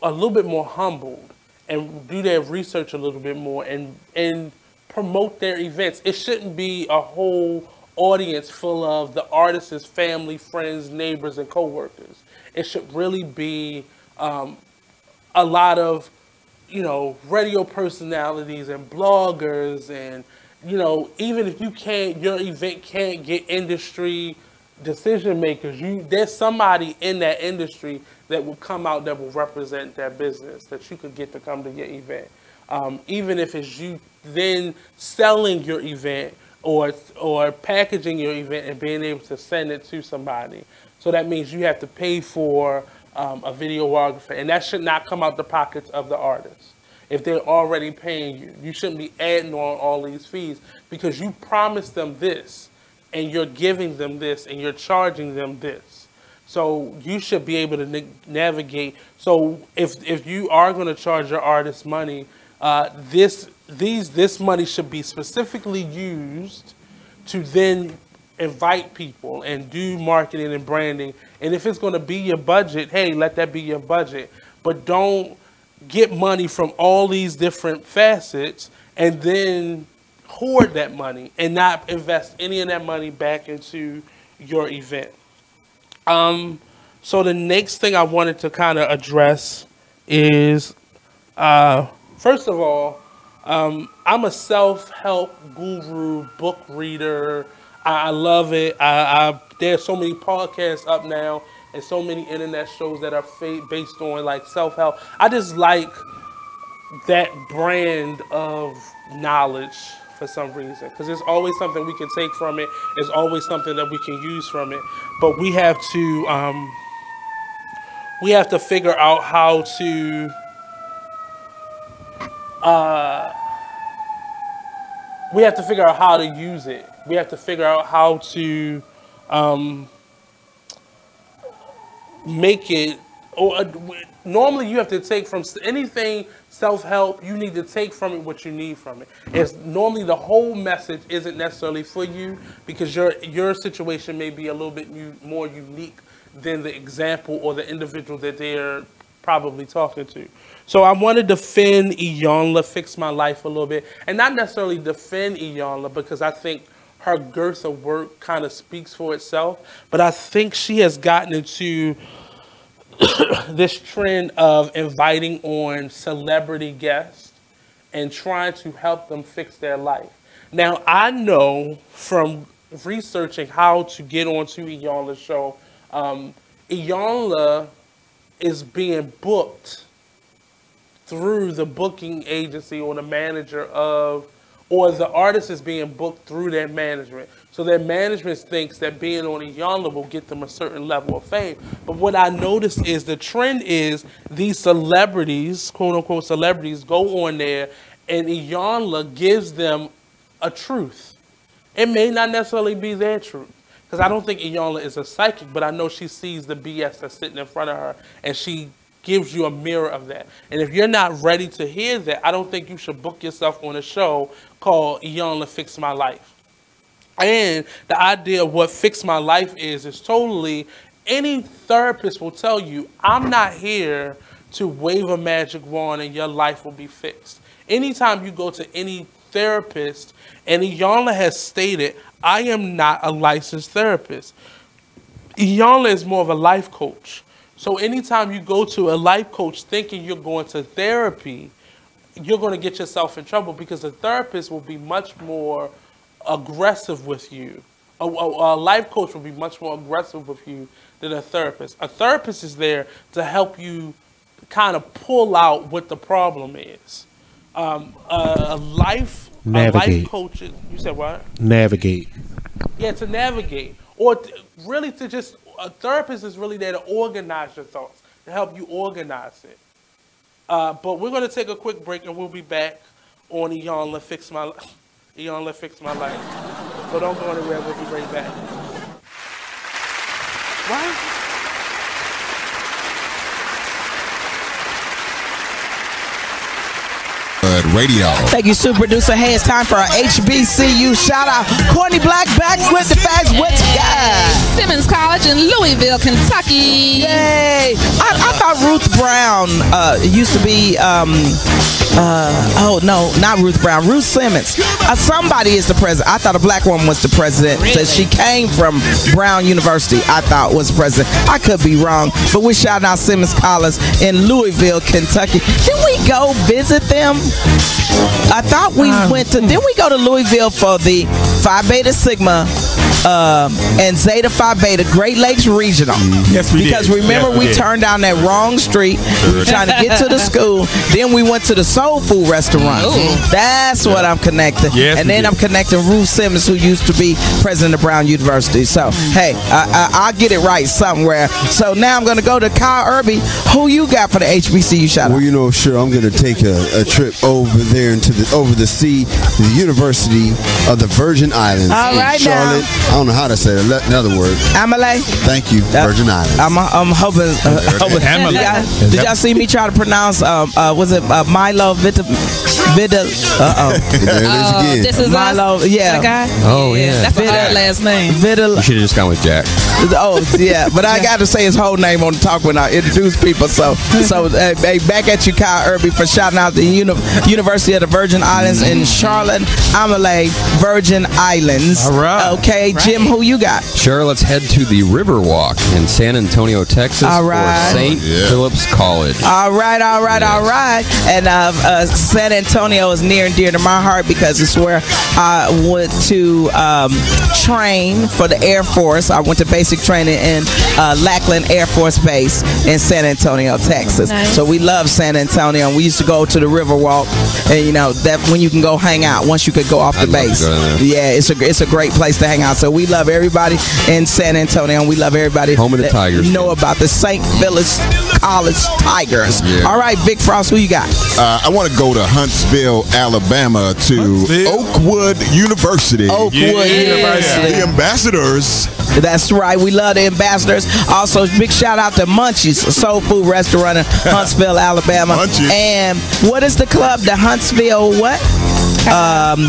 a little bit more humbled and do their research a little bit more and promote their events. It shouldn't be a whole audience full of the artist's family, friends, neighbors, and coworkers. It should really be a lot of, radio personalities and bloggers, and even if your event can't get industry decision makers, there's somebody in that industry that will come out that will represent that business that you could get to come to your event. Even if it's you then selling your event or packaging your event and being able to send it to somebody. So that means you have to pay for a videographer, and that should not come out the pockets of the artist. If they're already paying you, you shouldn't be adding on all these fees because you promised them this and you're giving them this and you're charging them this. So you should be able to navigate. So if you are going to charge your artist money, this money should be specifically used to then invite people and do marketing and branding. And if it's going to be your budget, hey, let that be your budget. But don't get money from all these different facets and then hoard that money and not invest any of that money back into your event. So the next thing I wanted to kind of address is, first of all, I'm a self-help guru, book reader. I love it. There's so many podcasts up now and so many internet shows that are based on like self-help. I just like that brand of knowledge for some reason, because there's always something we can take from it. There's always something that we can use from it. But we have to figure out how to we have to figure out how to use it. We have to figure out how to make it. Normally, you have to take from anything self-help. You need to take from it what you need from it. It's normally the whole message isn't necessarily for you, because your situation may be a little bit more unique than the example or the individual that they're probably talking to. So I want to defend Iyanla Fix My Life a little bit, and not necessarily defend Iyanla because I think her girth of work kind of speaks for itself, but I think she has gotten into this trend of inviting on celebrity guests and trying to help them fix their life. Now, I know from researching how to get onto Iyanla's show, Iyanla is being booked through the booking agency or the manager of, or the artist is being booked through their management. So their management thinks that being on Iyanla will get them a certain level of fame. But what I noticed is the trend is these celebrities, quote unquote celebrities, go on there and Iyanla gives them a truth. It may not necessarily be their truth, because I don't think Iyanla is a psychic, but I know she sees the BS that's sitting in front of her and she gives you a mirror of that. And if you're not ready to hear that, I don't think you should book yourself on a show called Iyanla Fix My Life. And the idea of what Fix My Life is totally, any therapist will tell you, I'm not here to wave a magic wand and your life will be fixed. Anytime you go to any therapist, and Iyanla has stated, I am not a licensed therapist. Iyanla is more of a life coach. So anytime you go to a life coach thinking you're going to therapy, you're going to get yourself in trouble, because a therapist will be much more aggressive with you. A life coach will be much more aggressive with you than a therapist. A therapist is there to help you kind of pull out what the problem is. A life coach, you said what? Navigate. Yeah, to navigate. Or really to just, a therapist is really there to organize your thoughts, to help you organize it. But we're going to take a quick break and we'll be back on Iyanla Fix My Life. Iyanla Fix My Life. So don't go anywhere, we'll be right back. Right? Radio. Thank you, super producer. Hey, it's time for our HBCU shout out. Courtney Black back with the facts. What you got? Simmons College in Louisville, Kentucky. Yay! I thought Ruth Brown used to be. Oh no, not Ruth Brown. Ruth Simmons. Somebody is the president. I thought a black woman was the president. Really? So she came from Brown University. I thought was the president. I could be wrong, but we're shouting out Simmons College in Louisville, Kentucky. Did we go visit them? I thought we went to. Didn't we go to Louisville for the Phi Beta Sigma and Zeta Phi Beta Great Lakes Regional? Yes, we did. Because remember, we turned down that wrong street. We were trying to get to the school. Then we went to the soul food restaurant. That's what I'm connecting. Yes, and then I'm connecting Ruth Simmons, who used to be president of Brown University. So, hey, I'll get it right somewhere. So now I'm going to go to Kyle Irby. Who you got for the HBCU shout out? Well, you know, sure, I'm going to take a trip over there into over the sea to the University of the Virgin Islands All right, in Charlotte, I don't know how to say it. In other words, Amalay. Thank you, Virgin Islands. I'm hoping. Did y'all see me try to pronounce? Was it Milo Vidal? There it is again. This is Milo. us? Yeah. The guy? Oh, yeah. That's a hard last name. Vidal. You should have just gone with Jack. Oh yeah, but I got to say his whole name on the talk when I introduce people. So hey, back at you, Kyle Irby, for shouting out the University of the Virgin Islands in Charlotte, Amalay, Virgin Islands. All right. Okay, Jim, who you got? Sure, let's head to the Riverwalk in San Antonio, Texas All right. for St. Philip's College. All right. And San Antonio is near and dear to my heart because it's where I went to train for the Air Force. I went to basic training in Lackland Air Force Base in San Antonio, Texas. Nice. So we love San Antonio, and we used to go to the Riverwalk, and you know that when you can go hang out once you could go off the base. Yeah, it's a great place to hang out. So we love everybody in San Antonio, and we love everybody Home of the Tigers. know about the St. Philip's College Tigers. Yeah. All right, Vic Frost, who you got? I want to go to Huntsville, Alabama, to Oakwood University. University. The Ambassadors. That's right. We love the Ambassadors. Also, big shout out to Munchies, a soul food restaurant in Huntsville, Alabama. Munchies. And what is the club? The Huntsville what? Stand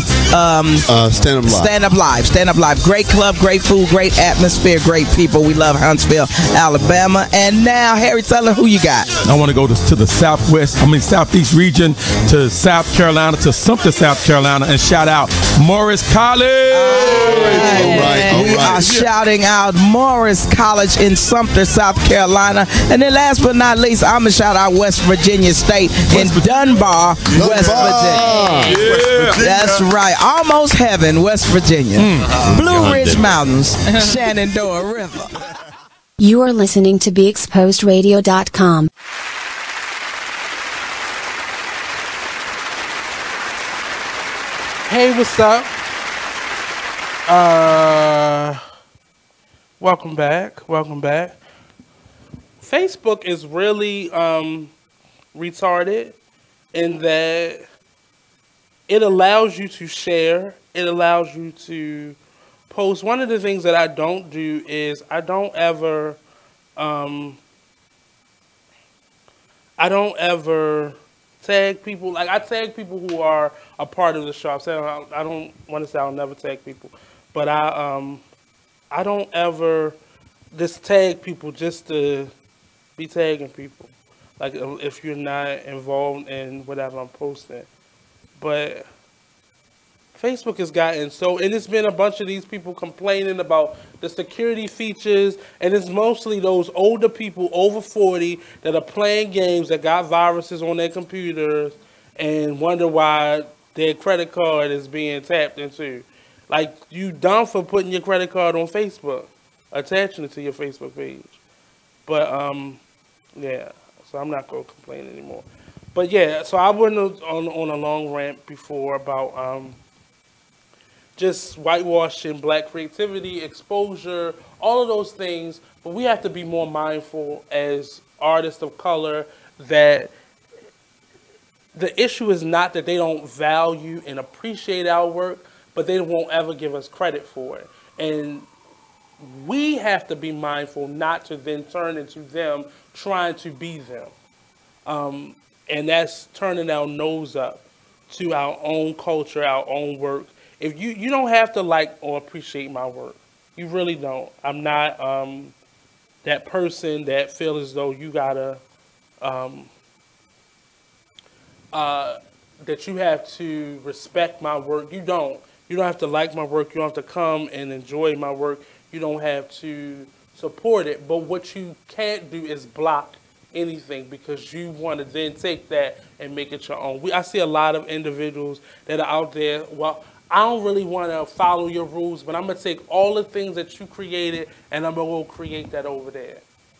Up Live. Stand Up Live. Stand Up Live. Great club, great food, great atmosphere, great people. We love Huntsville, Alabama. And now, Harry, tell her who you got. I want to go to the southeast region, to South Carolina, to Sumter, South Carolina, and shout out Morris College. All right. We are shouting out Morris College in Sumter, South Carolina. And then last but not least, I'm going to shout out West Virginia State in Dunbar, West Virginia. Yeah. That's right. Almost heaven, West Virginia. Blue Ridge Mountains, Shenandoah River. You are listening to BeExposedRadio.com. Hey, what's up? Welcome back. Facebook is really retarded in that it allows you to share. It allows you to post. One of the things that I don't do is I don't ever tag people. Like, I tag people who are a part of the show. I don't want to say I'll never tag people, but I don't ever just tag people just to be tagging people. Like, if you're not involved in whatever I'm posting. But Facebook has gotten so, and it's been a bunch of these people complaining about the security features, and it's mostly those older people over 40 that are playing games that got viruses on their computers and wonder why their credit card is being tapped into. Like, you dumb for putting your credit card on Facebook, attaching it to your Facebook page. But yeah, so I'm not gonna complain anymore. But yeah, so I went on a long rant before about just whitewashing black creativity, exposure, all of those things. But we have to be more mindful as artists of color that the issue is not that they don't value and appreciate our work, but they won't ever give us credit for it. And we have to be mindful not to then turn into them trying to be them. And that's turning our nose up to our own culture, our own work. If you don't have to like or appreciate my work. You really don't. I'm not that person that feels as though you gotta that you have to respect my work. You don't. You don't have to like my work. You don't have to come and enjoy my work. You don't have to support it. But what you can't do is block anything because you want to then take that and make it your own. I see a lot of individuals that are out there, well, I don't really want to follow your rules, but I'm going to take all the things that you created and I'm going to create that over there.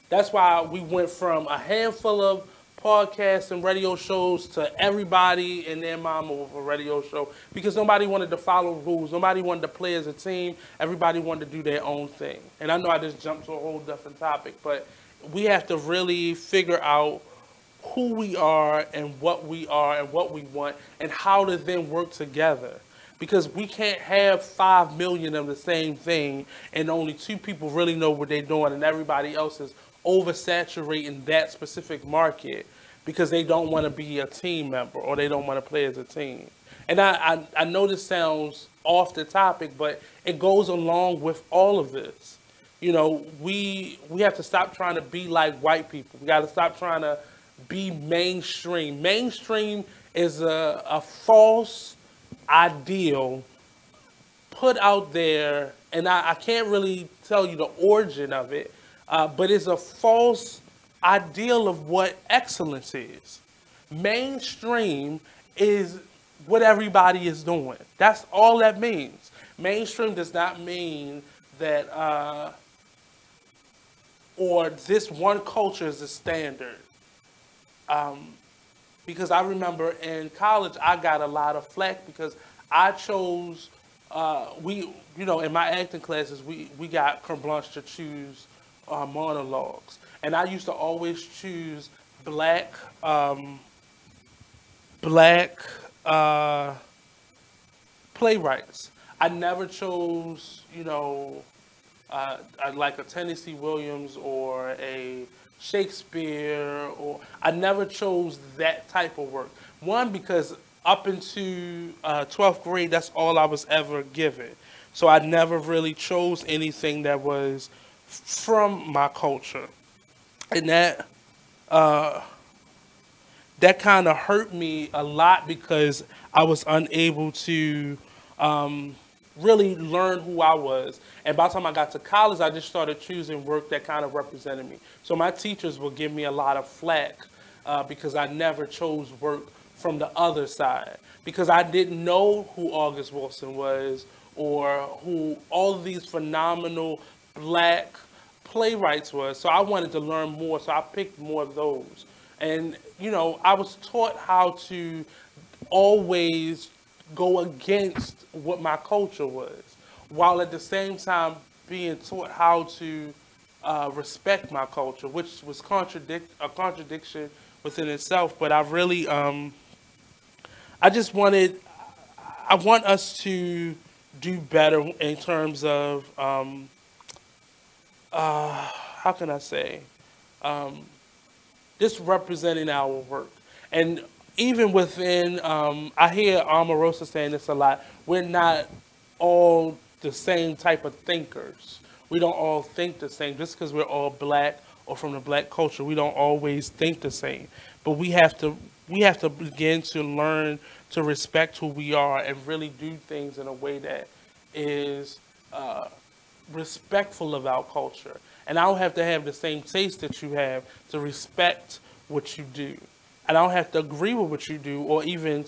That's why we went from a handful of podcasts and radio shows to everybody and their mama with a radio show because nobody wanted to follow rules. Nobody wanted to play as a team. Everybody wanted to do their own thing. And I know I just jumped to a whole different topic, but we have to really figure out who we are and what we want and how to then work together. because we can't have 5 million of the same thing and only 2 people really know what they're doing and everybody else is oversaturating that specific market because they don't want to be a team member or they don't want to play as a team. And I know this sounds off the topic, but it goes along with all of this. You know, we have to stop trying to be like white people. We got to stop trying to be mainstream. Mainstream is a false ideal put out there, and I can't really tell you the origin of it, but it's a false ideal of what excellence is. Mainstream is what everybody is doing. That's all that means. Mainstream does not mean that or this one culture is the standard. Because I remember in college, I got a lot of flack because I chose, in my acting classes, we got carte blanche to choose monologues. And I used to always choose black playwrights. I never chose, like a Tennessee Williams or a Shakespeare, or I never chose that type of work. One, because up into 12th grade, that's all I was ever given. So I never really chose anything that was from my culture. And that kind of hurt me a lot because I was unable to really learn who I was. And by the time I got to college, I just started choosing work that kind of represented me. So my teachers would give me a lot of flack because I never chose work from the other side, because I didn't know who August Wilson was or who all of these phenomenal black playwrights was. So I wanted to learn more, so I picked more of those. And, I was taught how to always go against what my culture was, while at the same time being taught how to respect my culture, which was a contradiction within itself. But I really, I want us to do better in terms of, how can I say, just representing our work. And even within, I hear Omarosa saying this a lot, we're not all the same type of thinkers. We don't all think the same. Just because we're all black or from the black culture, we don't always think the same. But we have to begin to learn to respect who we are and really do things in a way that is respectful of our culture. And I don't have to have the same taste that you have to respect what you do. And I don't have to agree with what you do or even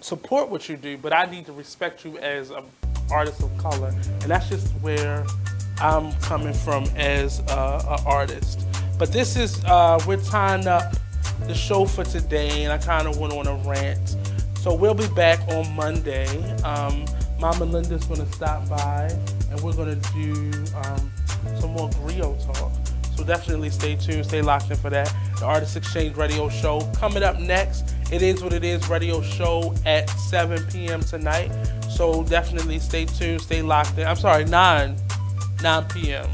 support what you do, but I need to respect you as an artist of color. And that's just where I'm coming from as an artist. But this is, we're tying up the show for today, and I kind of went on a rant. So we'll be back on Monday. Mama Linda's going to stop by, and we're going to do some more griot talk. So definitely stay tuned, stay locked in for that. The Artist Exchange Radio Show. Coming up next, It Is What It Is Radio Show at 7 p.m. tonight. So definitely stay tuned, stay locked in. I'm sorry, 9 p.m.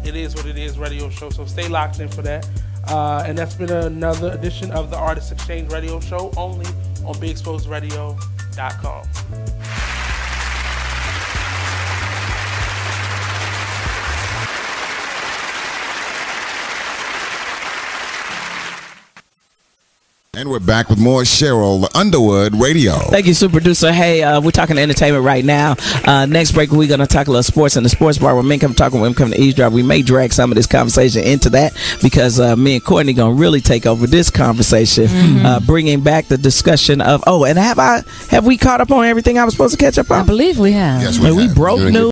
It Is What It Is Radio Show. So stay locked in for that. And that's been another edition of the Artist Exchange Radio Show, only on BeExposedRadio.com. And we're back with more Cheryl Underwood Radio. Thank you, super producer. Hey, we're talking entertainment right now. Next break, we're going to talk a little sports in the sports bar. When men come talking, women come to eavesdrop. We may drag some of this conversation into that because me and Courtney going to really take over this conversation, bringing back the discussion of, and have we caught up on everything I was supposed to catch up on? I believe we have. Yes, we broke news.